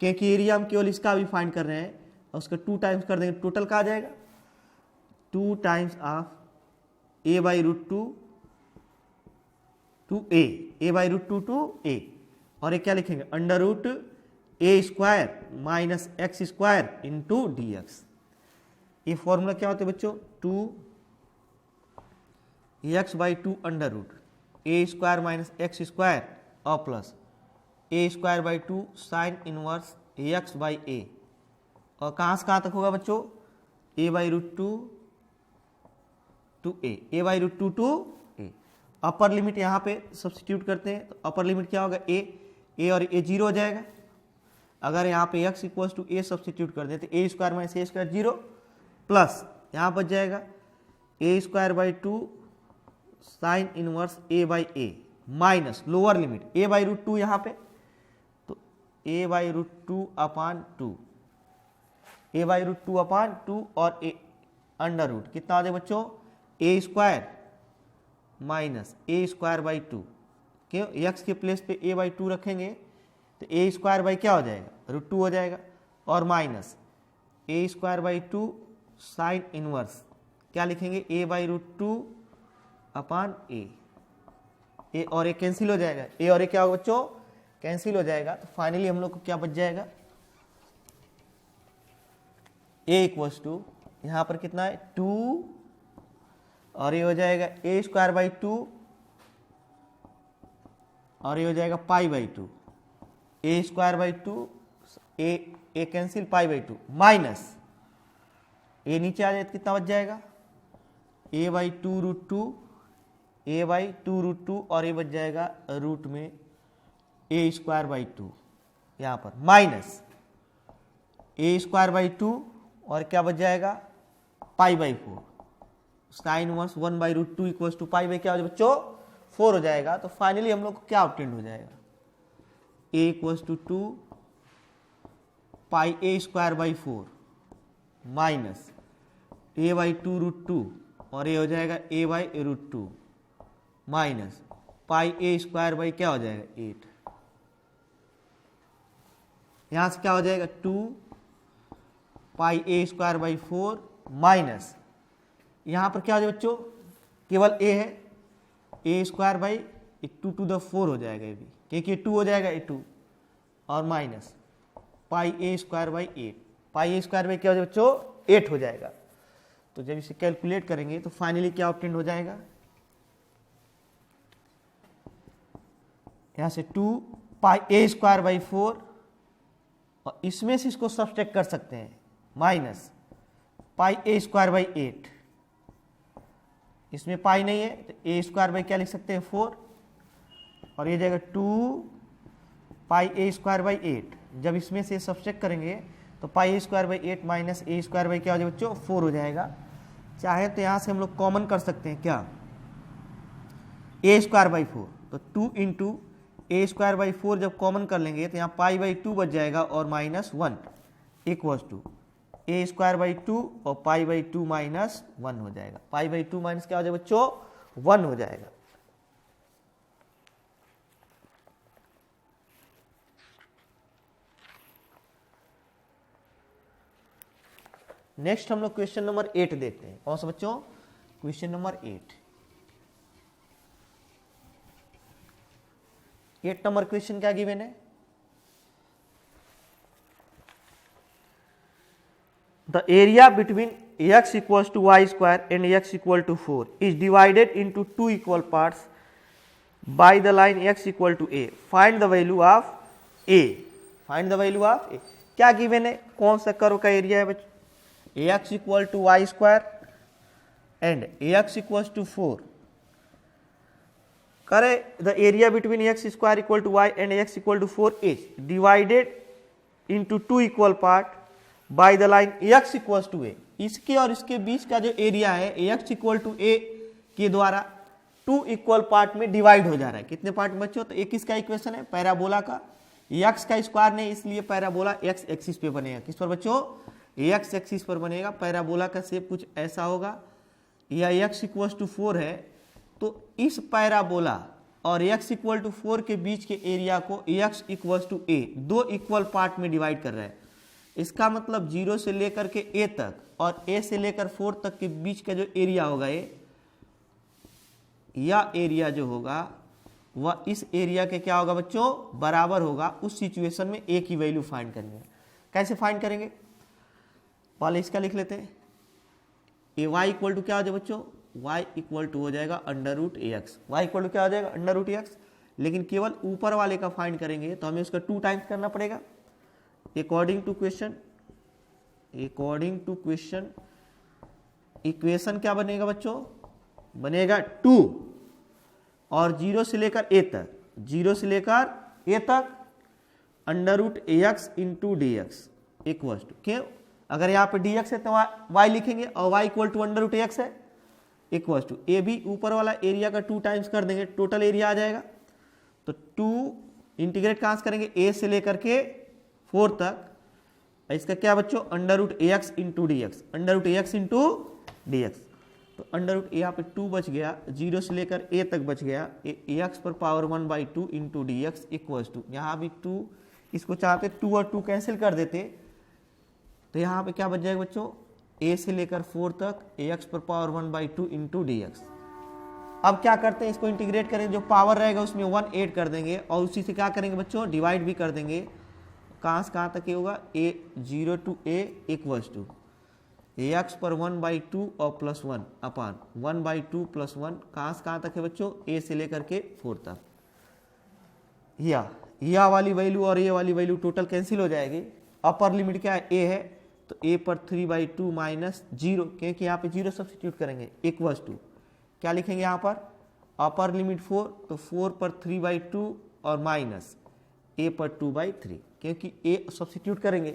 A: क्योंकि एरिया हम केवल इसका भी फाइंड कर रहे हैं, और उसका 2 टाइम्स कर देंगे, टोटल का आ जाएगा 2 times of a by root two to a by root two to a, और ये क्या लिखेंगे under root a square minus x square into d x. ये फॉर्मूला क्या होता है बच्चों, 2x by 2 under root a square minus x square और plus a square by 2 sine inverse x by a, और कहाँ से कहाँ तक होगा बच्चों, a by root two to a by root two to a. Upper limit यहाँ पे सब्सटीट्यूट करते हैं तो अपर लिमिट क्या होगा, ए और ए 0 हो जाएगा। अगर यहाँ पे x equals to a substitute कर देते a square minus a square 0, plus यहाँ बच जाएगा a square by 2 sine inverse a by a minus lower limit a by root two यहाँ पे, तो a by root two upon 2, a by root two upon 2 और a under root कितना आ जाए बच्चों, a square minus a square by 2, क्यों x के प्लेस पे ए बाई 2 रखेंगे तो ए स्क्वायर बाई क्या हो जाएगा रूट 2 हो जाएगा, और minus a square by 2 sine inverse क्या लिखेंगे ए बाई रूट 2 अपान ए और ए कैंसिल हो जाएगा, ए और ए क्या होगा बच्चों कैंसिल हो जाएगा। तो फाइनली हम लोग को क्या बच जाएगा, ए इक्वल्स टू यहाँ पर कितना है 2 और ये हो जाएगा ए स्क्वायर बाई 2 और ये हो जाएगा pi by 2, a square by 2 a cancel pi by 2 minus a नीचे आ जाए तो कितना बच जाएगा a by 2 root 2 a by 2 root 2 और ये बच जाएगा रूट में ए स्क्वायर बाई 2 यहाँ पर माइनस ए स्क्वायर बाई 2 और क्या बच जाएगा pi by 4 sine inverse 1 by root 2 equals to pi by क्या हो जाएगा बच्चों 4 हो जाएगा। तो फाइनली हम लोग को क्या ऑब्टेंड हो जाएगा, a equals to 2 pi a square by 4 minus a by 2 root 2 और ये हो जाएगा a by root 2 minus pi a square by क्या हो जाएगा 8, यहां से क्या हो जाएगा 2 pi a square by 4 minus यहां पर क्या हो जाएगा बच्चों केवल ए है, ए स्क्वायर बाई 2 टू द 4 हो जाएगा ये भी क्योंकि 2 हो जाएगा ए 2 और minus pi a square by 8, pi a square by क्या हो जाएगा बच्चों 8 हो जाएगा। तो जब इसे कैलकुलेट करेंगे तो फाइनली क्या ऑब्टेंड हो जाएगा, यहां से 2 पाई ए स्क्वायर बाई 4 और इसमें से इसको सब्सट्रैक्ट कर सकते हैं minus pi a square by 8, इसमें पाई नहीं है तो ए स्क्वायर बाई क्या लिख सकते हैं 4 और ये जाएगा 2 पाई ए स्क्वायर बाई 8। जब इसमें से सब्सट्रैक्ट करेंगे तो pi a square by 8 minus a square by क्या हो जाएगा बच्चों 4 हो जाएगा। चाहे तो यहाँ से हम लोग कॉमन कर सकते हैं क्या ए स्क्वायर बाई 4, तो 2 इंटू ए स्क्वायर बाई 4 जब कॉमन कर लेंगे तो यहाँ पाई बाई 2 बच जाएगा और minus 1 equals to a square by 2 और पाई बाई 2 माइनस 1 हो जाएगा, पाई बाई 2 माइनस क्या हो जाएगा बच्चों 1 हो जाएगा। नेक्स्ट हम लोग क्वेश्चन नंबर 8 देखते हैं, कौन सा बच्चों क्वेश्चन नंबर 8 नंबर क्वेश्चन क्या गिवन है, the area between x equals to y square and x equal to 4 is divided into 2 equal parts by the line x equal to a, find the value of a, find the value of a। क्या given है, कौन सा curve का area है बच्चों, ax equal to y square and ax equals to 4 करे the area between x square equal to y and x equal to 4 is divided into 2 equal part by the line x equals to a, इसके और इसके बीच का जो area है x equal to ए के द्वारा 2 equal part में डिवाइड हो जा रहा है। कितने पार्ट में बच्चों, तो एक किसका इक्वेशन है पैराबोला का, एक्स का स्क्वायर नहीं इसलिए पैराबोला एक्स एक्सिस पे बनेगा, किस पर बच्चों एक्स एक्सिस पर बनेगा, पैराबोला का शेप कुछ ऐसा होगा, या x इक्वल टू 4 है तो इस पैराबोला और x इक्वल टू 4 के बीच के एरिया को x इक्वल टू a दो इक्वल पार्ट में डिवाइड कर रहा है। इसका मतलब 0 से लेकर के a तक और a से लेकर 4 तक के बीच का जो एरिया होगा या एरिया जो होगा वह इस एरिया के क्या होगा बच्चों, बराबर होगा। उस सिचुएशन में a की वैल्यू फाइंड करनी है। कैसे फाइंड करेंगे, पहले इसका लिख लेते हैं। ए वाई इक्वल टू क्या हो जाएगा बच्चों, y इक्वल टू हो जाएगा under root a x, y equal to क्या हो जाएगा अंडर रूट एक्स। लेकिन केवल ऊपर वाले का फाइंड करेंगे तो हमें उसका 2 टाइम्स करना पड़ेगा। अकॉर्डिंग टू क्वेश्चन इक्वेशन क्या बनेगा बच्चों, बनेगा 2 और 0 से लेकर a तक under root a x into d x equal to, क्यों, अगर यहाँ पे dx है तो y लिखेंगे और y equal to under root x है इक्वल टू ए भी ऊपर वाला एरिया का 2 टाइम्स कर देंगे, टोटल एरिया आ जाएगा। तो 2 इंटीग्रेट कहाँ से करेंगे, a से लेकर के 4 तक, इसका क्या बच्चों under root a x into d x, under root a x into d x. तो अंडर रूट यहाँ पे 2 बच गया, 0 से लेकर a तक बच गया, ए एक्स पर power 1/2 into d x equal to, यहाँ भी 2, इसको चाहते 2 और 2 कैंसिल कर देते तो यहाँ पे क्या बच जाएगा बच्चों, a से लेकर 4 तक ax पर पावर 1/2 इंटू डी एक्स। अब क्या करते हैं, इसको इंटीग्रेट करेंगे, जो पावर रहेगा उसमें 1 ऐड कर देंगे और उसी से क्या करेंगे बच्चों, डिवाइड भी कर देंगे। कहाँ से कहाँ तक ये होगा, a 0 to a equals to ax पर 1/2 और प्लस 1 अपान 1/2 प्लस 1, कहाँ से कहाँ तक है बच्चों, a से लेकर के 4 तक। या वाली वैल्यू और ये वाली वैल्यू टोटल कैंसिल हो जाएगी। अपर लिमिट क्या है, a है तो a पर 3/2 माइनस 0, क्योंकि यहाँ पे 0 सब्स्टिट्यूट करेंगे इक्वल्स टू, क्या लिखेंगे यहाँ पर, अपर लिमिट 4 तो 4 पर 3/2 और माइनस a पर 2/3, क्योंकि a सब्स्टिट्यूट करेंगे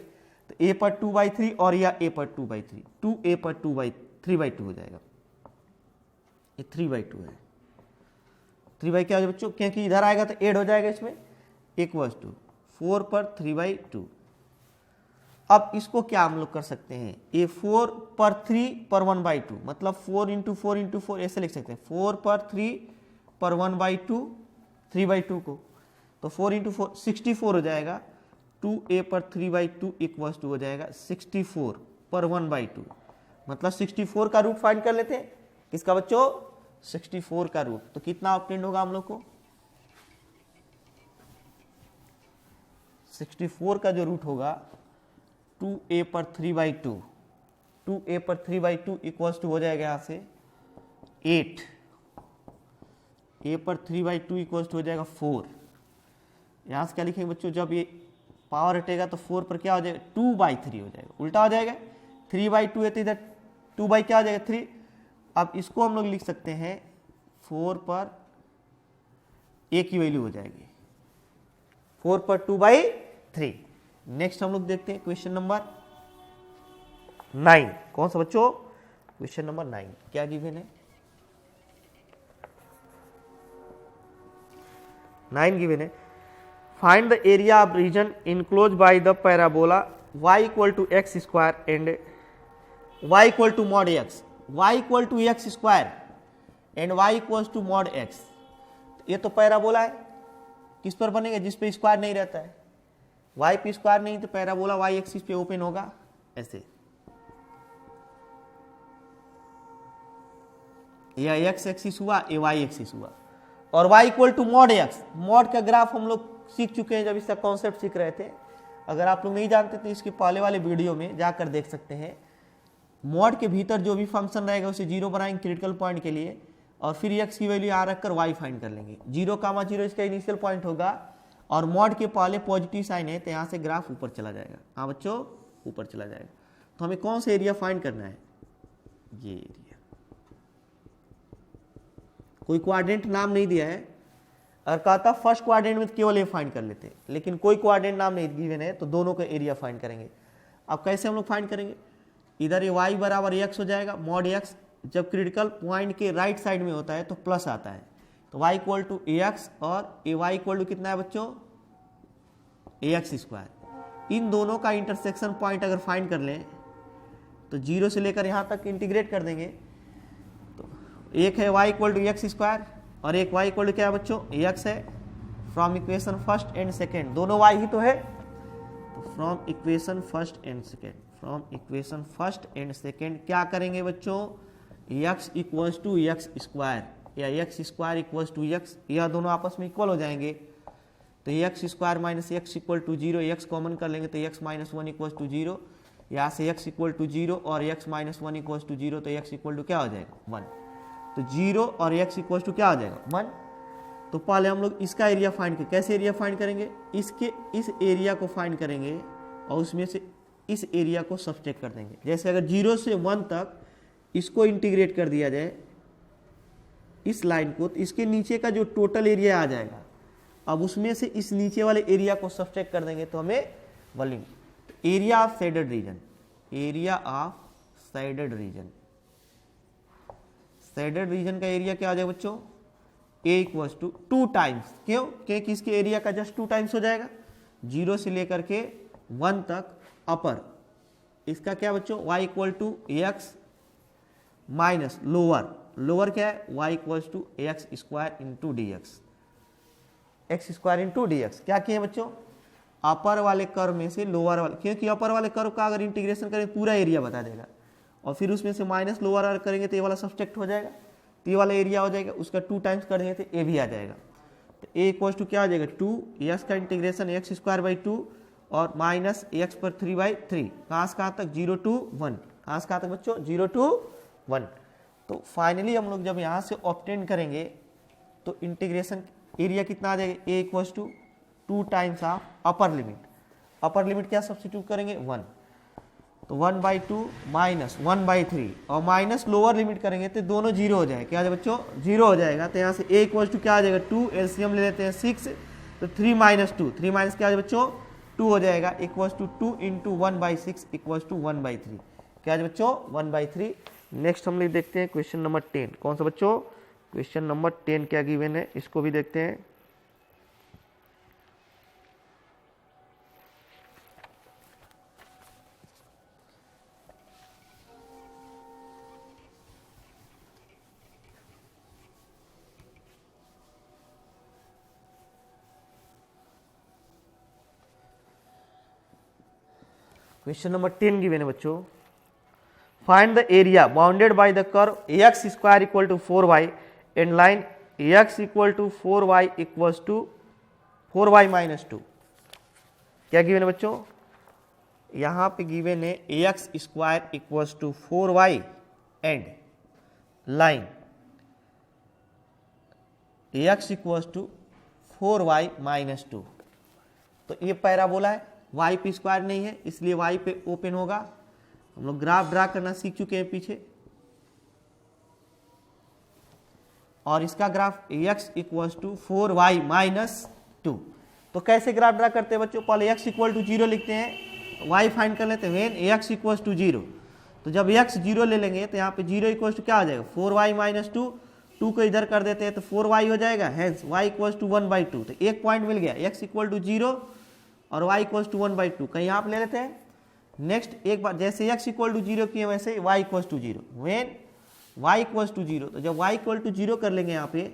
A: तो a पर 2/3 और या a पर 2/3, 2a पर 3/2 हो जाएगा, ये 3/2 है। 3 क्या हो जाएगा बच्चों, क्योंकि इधर आएगा तो ऐड हो जाएगा इसमें, इक्वल्स टू 4 पर 3/2। अब इसको क्या हम लोग कर सकते हैं, ये 4 पर 3 पर 1/2, मतलब 4 इंटू 4 इंटू 4 ऐसे लिख सकते हैं, 4 पर 3 पर 1/2 3/2 को, तो 4 इंटू 4 64 हो जाएगा, 2a पर 3/2 इक्वल्स टू हो जाएगा 64 पर 1/2, मतलब 64 का रूट फाइंड कर लेते हैं। किसका बच्चों, 64 का रूट, तो कितना ऑब्टेंड होगा हम लोग को, 64 का जो रूट होगा 2a पर 3/2, 2a पर 3/2 इक्वल्स टू हो जाएगा यहाँ से 8, a पर 3/2 इक्वल्स टू हो जाएगा 4। यहाँ से क्या लिखेंगे बच्चों, जब ये पावर हटेगा तो 4 पर क्या हो जाएगा 2/3 हो जाएगा, उल्टा हो जाएगा, 3/2 है तो इधर 2 क्या हो जाएगा 3। अब इसको हम लोग लिख सकते हैं 4 पर a की वैल्यू हो जाएगी 4 पर 2/3। नेक्स्ट हम लोग देखते हैं क्वेश्चन नंबर 9, कौन सा बच्चों, क्वेश्चन नंबर 9 क्या गिवन है, 9 गिवन है, find the area of region enclose by the parabola y equal to x square and y equal to mod x, y equal to x square and y equal to mod x. ये तो parabola है, किस पर बनेगा, जिस पे square नहीं रहता है, y पे स्क्वायर नहीं तो पैराबोला y एक्सिस पे ओपन होगा ऐसे, यह x एक्सिस हुआ, ये y एक्सिस हुआ, और y equal to mod x. Mod का ग्राफ हम लोग सीख चुके हैं जब इसका कॉन्सेप्ट सीख रहे थे, अगर आप लोग नहीं जानते तो इसके पहले वाले वीडियो में जाकर देख सकते हैं। मॉड के भीतर जो भी फंक्शन रहेगा उसे 0 बनाएंगे क्रिटिकल पॉइंट के लिए, और फिर x की वैल्यू यहाँ रखकर y फाइंड कर लेंगे, 0,0 इसका इनिशियल पॉइंट होगा, और मॉड के पहले पॉजिटिव साइन है तो यहाँ से ग्राफ ऊपर चला जाएगा, हाँ बच्चों ऊपर चला जाएगा। तो हमें कौन सा एरिया फाइंड करना है, ये एरिया, कोई क्वाड्रेंट नाम नहीं दिया है, और कहता फर्स्ट क्वाड्रेंट में केवल ये फाइंड कर लेते हैं, लेकिन कोई क्वाड्रेंट नाम नहीं गिवन है तो दोनों का एरिया फाइंड करेंगे। अब कैसे हम लोग फाइंड करेंगे, इधर ये y बराबर x हो जाएगा, मॉड x जब क्रिटिकल पॉइंट के राइट साइड में होता है तो प्लस आता है, तो y इक्वल टू ax और ay इक्वल टू कितना है बच्चों, ax स्क्वायर। इन दोनों का इंटरसेक्शन पॉइंट अगर फाइंड कर लें तो 0 से लेकर यहाँ तक इंटीग्रेट कर देंगे। तो एक है y equal to x square और एक y इक्वल टू क्या है बच्चों, x है। From equation first and second, दोनों y ही तो है। तो from equation first and second, from equation first and second क्या करेंगे बच्चों, x equals to x square या x square equals to x, यह दोनों आपस में इक्वल हो जाएंगे। तो x square minus x equal to 0, x common कर लेंगे तो एक्स माइनस 1 इक्वल्स टू 0। यहाँ से एक्स इक्वल टू 0 और एक्स माइनस 1 इक्वल्स टू 0, तो एक्स इक्वल टू क्या हो जाएगा 1। तो 0 और एक्स इक्वल्स टू क्या हो जाएगा 1। तो पहले हम लोग इसका एरिया फाइंड करें। कैसे एरिया फाइंड करेंगे, इसके इस एरिया को फाइंड करेंगे और उसमें से इस एरिया को सब्सट्रैक्ट कर देंगे। जैसे अगर 0 से 1 तक इसको इंटीग्रेट कर दिया जाए इस लाइन को, तो इसके नीचे का जो टोटल एरिया आ जाएगा, अब उसमें से इस नीचे वाले एरिया को सब्सट्रैक्ट कर देंगे तो हमें volume, area of shaded region, area of shaded region, shaded region का एरिया क्या आ जाएगा बच्चों, a इक्वल्स टू 2 टाइम्स, क्यों, क्योंकि इसके एरिया का जस्ट 2 टाइम्स हो जाएगा। 0 से लेकर के 1 तक अपर, इसका क्या बच्चों y equal to x minus lower, lower क्या है y equals to x square into d x, x square into d x. क्या किए बच्चों, अपर वाले कर्व में से लोअर वाले, क्योंकि अपर वाले कर्व का अगर इंटीग्रेशन करें पूरा एरिया बता देगा, और फिर उसमें से माइनस लोअर वाला करेंगे तो ये वाला सब्सट्रैक्ट हो जाएगा, तो ये वाला एरिया हो जाएगा, उसका 2 टाइम्स कर देंगे तो ए भी आ जाएगा। तो ए इक्वल्स टू क्या हो जाएगा 2, एक्स का इंटीग्रेशन एक्स स्क्वायर बाई 2 और माइनस एक्स पर 3/3, कहाँ से कहाँ तक 0 to 1, कहाँ से कहाँ तक बच्चों 0 to 1। तो फाइनली हम लोग जब यहाँ से ऑब्टेन करेंगे तो इंटीग्रेशन एरिया कितना आ जाएगा, a equals to 2 times of upper limit, upper limit क्या सब्स्टिट्यूट करेंगे 1, तो 1/2 माइनस 1/3 और माइनस लोअर लिमिट करेंगे तो दोनों 0 हो जाएगा। क्या बच्चों 0 हो जाएगा। तो यहाँ से ए इक्वल्स टू क्या आ जाएगा 2, एलसीएम ले लेते हैं 6, तो 3 माइनस 2, 3 माइनस क्या आ जाएगा बच्चों 2 हो जाएगा, equals to 2 into 1/6 equals to 1/3, क्या है बच्चों 1/3। नेक्स्ट हम लोग देखते हैं क्वेश्चन नंबर 10, कौन सा बच्चों, क्वेश्चन नंबर 10 क्या गिवन है, इसको भी देखते हैं। क्वेश्चन नंबर 10 गिवन है बच्चों, find the area bounded by the curve x square equal to 4y and line x equal to 4y equals to 4y minus 2। क्या गिवन है बच्चों, यहां पे गिवन है x square equals to 4y and line x equals to 4y minus 2। तो ये parabola है, y पे स्क्वायर नहीं है इसलिए y पे ओपन होगा। हम लोग ग्राफ ड्रा करना सीख चुके हैं पीछे, और इसका graph x equals to 4y minus 2। तो कैसे ग्राफ ड्रा करते हैं बच्चों, पहले x इक्वल टू 0 लिखते हैं, y फाइंड कर लेते हैं व्हेन x इक्वल्स टू 0। तो जब x 0 ले लेंगे तो यहाँ पे 0 इक्वल्स टू क्या आ जाएगा 4y माइनस 2, 2 को इधर कर देते हैं तो 4y हो जाएगा, हेंस y इक्वल्स टू 1/2। तो एक पॉइंट मिल गया, x इक्वल टू 0 और y इक्वल्स टू 1/2, कहीं यहाँ पे ले लेते हैं। नेक्स्ट एक बार जैसे x इक्वल टू 0 किए वैसे y equals to 0, when y equals to 0। तो जब y इक्वल टू 0 कर लेंगे, यहाँ पे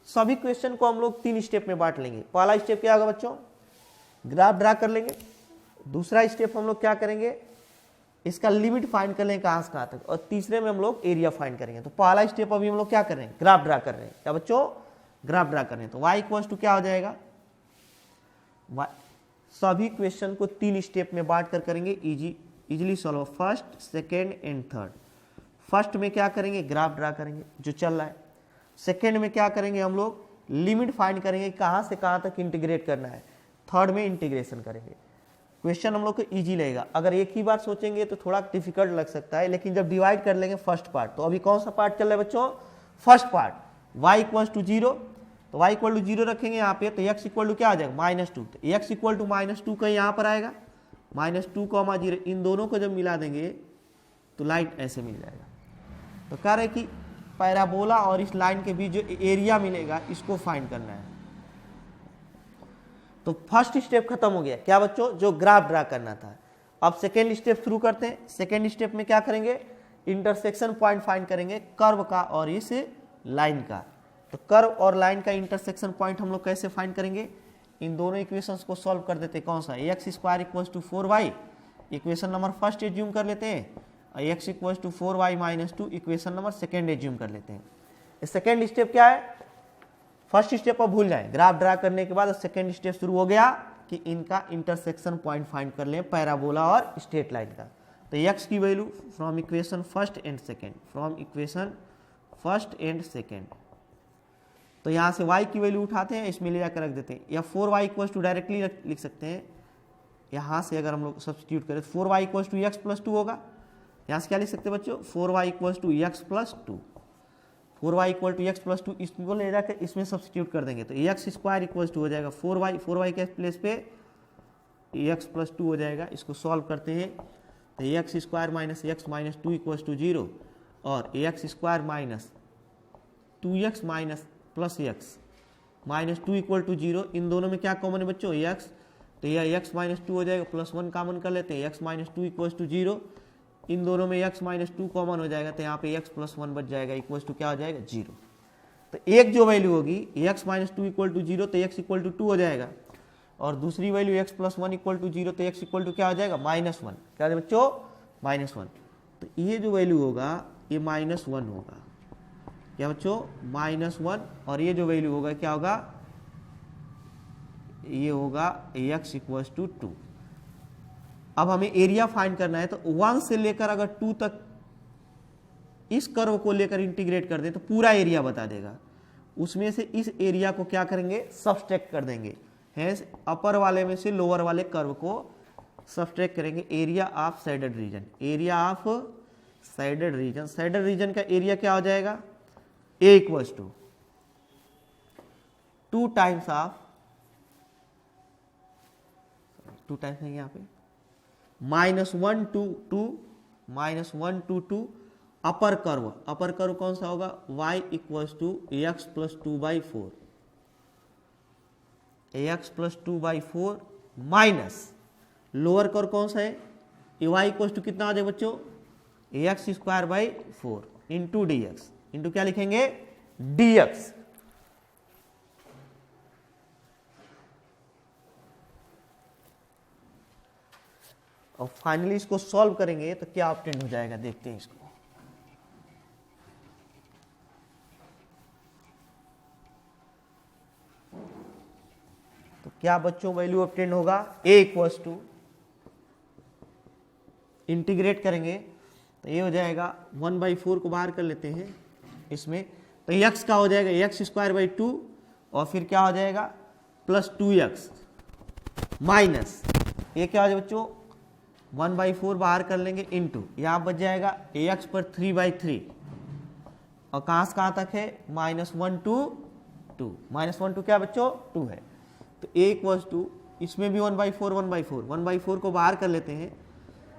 A: सभी क्वेश्चन को हम लोग 3 स्टेप में बांट लेंगे। पहला स्टेप क्या होगा बच्चों, ग्राफ ड्रा कर लेंगे। दूसरा स्टेप हम लोग क्या करेंगे, इसका लिमिट फाइंड कर लेंगे कहाँ से कहाँ तक, और तीसरे में हम लोग एरिया फाइंड करेंगे। तो पहला स्टेप अभी हम लोग क्या कर रहे हैं, ग्राफ ड्रा कर रहे हैं। क्या बच्चों, ग्राफ ड्रा कर रहे हैं। तो y इक्वल्स टू क्या हो जाएगा, सभी क्वेश्चन को 3 स्टेप में बांट कर करेंगे, easily solve, first second and third. First में क्या करेंगे, ग्राफ ड्रा करेंगे जो चल रहा है। सेकेंड में क्या करेंगे, हम लोग लिमिट फाइंड करेंगे कहाँ से कहाँ तक इंटीग्रेट करना है। थर्ड में इंटीग्रेशन करेंगे। क्वेश्चन हम लोग को इजी लगेगा। अगर एक ही बार सोचेंगे तो थोड़ा डिफिकल्ट लग सकता है, लेकिन जब डिवाइड कर लेंगे फर्स्ट पार्ट। तो अभी कौन सा पार्ट चल रहा है बच्चों, first part, y equals to 0। तो y इक्वल टू 0 रखेंगे यहाँ पे, तो x इक्वल टू क्या आ जाएगा -2। तो x इक्वल टू -2 कहीं यहाँ पर आएगा, -2, 0। इन दोनों को जब मिला देंगे तो लाइन ऐसे मिल जाएगा। तो कह रहे कि पैराबोला और इस लाइन के बीच जो एरिया मिलेगा इसको फाइंड करना है। तो फर्स्ट स्टेप खत्म हो गया। क्या बच्चों, जो ग्राफ ड्रा करना था। अब सेकेंड स्टेप शुरू करते हैं। सेकेंड स्टेप में क्या करेंगे, इंटरसेक्शन पॉइंट फाइंड करेंगे कर्व का और इस लाइन का। तो कर्व और लाइन का इंटरसेक्शन पॉइंट हम लोग कैसे फाइंड करेंगे, इन दोनों इक्वेशंस को सॉल्व कर देते हैं। कौन सा, x square equal to 4y, equation number first assume कर लेते हैं, और x equal to 4y minus 2 equation number second assume कर लेते हैं। सेकेंड स्टेप क्या है, फर्स्ट स्टेप पर भूल जाए, ग्राफ ड्रा करने के बाद सेकेंड स्टेप शुरू हो गया कि इनका इंटरसेक्शन पॉइंट फाइंड कर लें पैराबोला और स्ट्रेट लाइन का। तो x की value from equation first and second, from equation first and second, तो यहाँ से y की वैल्यू उठाते हैं, इसमें ले जाकर रख देते हैं, या 4y इक्वल टू डायरेक्टली लिख सकते हैं। यहाँ से अगर हम लोग सब्सटीट्यूट करें 4y equal to x plus 2 होगा। यहाँ से क्या लिख सकते हैं बच्चों, 4y equal to x plus 2, 4y equal to x plus 2, इसको ले जाकर इसमें सब्सटीट्यूट कर देंगे तो एक्स स्क्वायर इक्वल टू हो जाएगा 4y के प्लेस पे एक्स प्लस 2 हो जाएगा। इसको सॉल्व करते हैं तो x square minus x minus 2 equal to 0, और x square minus 2x minus plus x minus 2 equal to 0। इन दोनों में क्या कॉमन है बच्चों, x, तो यह x माइनस 2 हो जाएगा, प्लस 1 कॉमन कर लेते हैं, x माइनस 2 इक्वल टू 0। इन दोनों में x माइनस 2 कॉमन हो जाएगा, तो यहाँ पे x प्लस 1 बच जाएगा, इक्वल टू क्या हो जाएगा 0। तो एक जो वैल्यू होगी x माइनस 2 इक्वल टू 0, तो x इक्वल टू 2 हो जाएगा, और दूसरी value x plus 1 equal to 0, तो x इक्वल टू क्या हो जाएगा माइनस 1। क्या है बच्चों, माइनस 1। तो ये जो वैल्यू होगा ये माइनस 1 होगा, क्या बच्चों, माइनस 1, और ये जो वैल्यू होगा क्या होगा, ये होगा x इक्वल टू 2। अब हमें एरिया फाइंड करना है, तो 1 से लेकर अगर 2 तक इस कर्व को लेकर इंटीग्रेट कर दें तो पूरा एरिया बता देगा। उसमें से इस एरिया को क्या करेंगे, सब्सट्रैक्ट कर देंगे, हैंस अपर वाले में से लोअर वाले कर्व को सब्सट्रैक्ट करेंगे। Area of shaded region, area of shaded region, shaded region का एरिया क्या हो जाएगा, a equals to 2 times of, 2 times नहीं यहाँ पे, -1 to 2, -1 to 2 upper curve, upper curve कौन सा होगा, y equals to x plus 2/4, एक्स प्लस 2/4 माइनस लोअर कर्व कौन सा है, y इक्वल्स टू कितना आ जाए बच्चों, x square by 4 into d x, into क्या लिखेंगे dx। और फाइनली इसको सॉल्व करेंगे तो क्या ऑब्टेन हो जाएगा, देखते हैं इसको। तो क्या बच्चों वैल्यू ऑब्टेन होगा, a इक्वल्स टू, इंटीग्रेट करेंगे तो ये हो जाएगा 1/4 को बाहर कर लेते हैं इसमें, तो x का हो जाएगा एक्स स्क्वायर बाई 2, और फिर क्या हो जाएगा प्लस 2x माइनस, ये क्या हो जाएगा बच्चों 1/4 बाहर कर लेंगे इंटू, यहाँ बच जाएगा ax पर 3/3, और कहाँ से कहाँ तक है -1 to 2, -1 to क्या बच्चों 2 है। तो a इक्वल्स टू, इसमें भी 1/4 को बाहर कर लेते हैं,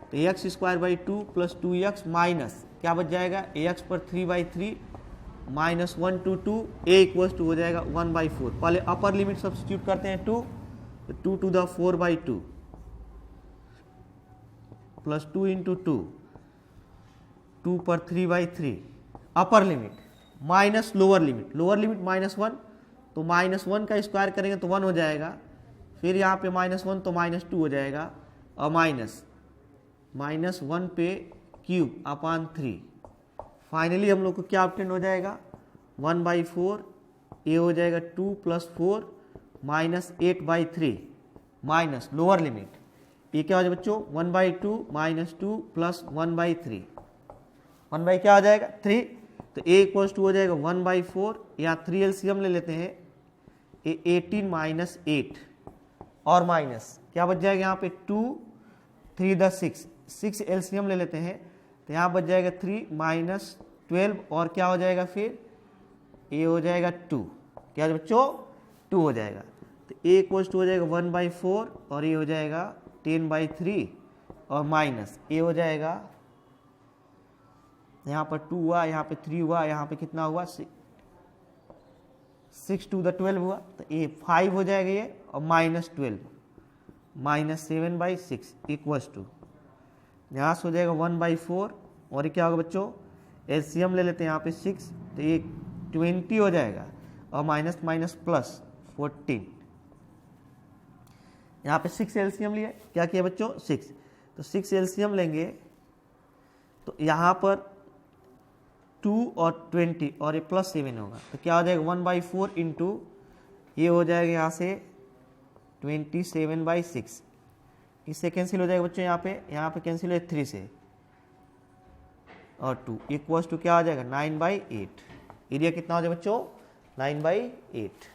A: तो x square by 2 plus 2x minus क्या बच जाएगा ax पर 3/3 -1 to 2, a इक्वल्स टू हो जाएगा 1/4। पहले अपर लिमिट सब्स्टिट्यूट करते हैं 2, तो 2 to the 4/2 प्लस 2 इंटू 2, 2 पर 3/3 upper limit minus lower limit, lower limit -1, तो -1 का स्क्वायर करेंगे तो 1 हो जाएगा, फिर यहाँ पे -1 तो -2 हो जाएगा, और -1 पे क्यूब अपॉन 3। फाइनली हम लोग को क्या ऑब्टेन हो जाएगा 1/4, ये हो जाएगा 2 + 4 -8/3 माइनस लोअर लिमिट, ये क्या हो जाएगा बच्चों 1/2 -2 प्लस 1/3, 1 बाई क्या हो जाएगा 3, तो a इक्वल्स टू हो जाएगा 1/4, या 3 एलसीएम ले लेते हैं, 18 - 8 और माइनस क्या बच जाएगा यहाँ पे 2, 3 द 6 एलसीएम ले लेते हैं, तो यहाँ बच जाएगा 3 - 12, और क्या हो जाएगा फिर ये हो जाएगा 2, क्या बच्चों 2 हो जाएगा। तो a इक्वल्स टू हो जाएगा 1/4, और ये हो जाएगा 10/3, और माइनस ये हो जाएगा यहाँ पर 2 हुआ, यहाँ पे 3 हुआ, यहाँ पे कितना हुआ 6 to the 12 हुआ, तो ये 5 हो जाएगा ये, और -12 -7/6 इक्वल्स टू यहाँ से हो जाएगा 1/4 और ये क्या होगा बच्चों, एलसीएम ले लेते हैं यहाँ पे 6, तो ये 20 हो जाएगा और माइनस माइनस प्लस 14। यहाँ पे 6 एलसीएम लिया, क्या किया बच्चों 6, तो 6 एलसीएम लेंगे तो यहाँ पर 2 और 20 और ये प्लस 7 होगा, तो क्या हो जाएगा 1/4 इंटू ये हो जाएगा यहाँ से 27/6, इससे कैंसिल हो जाएगा बच्चों, यहाँ पे कैंसिल है 3 से और 2 इक्वल्स टू क्या आ जाएगा 9/8। एरिया कितना हो जाएगा बच्चों 9/8।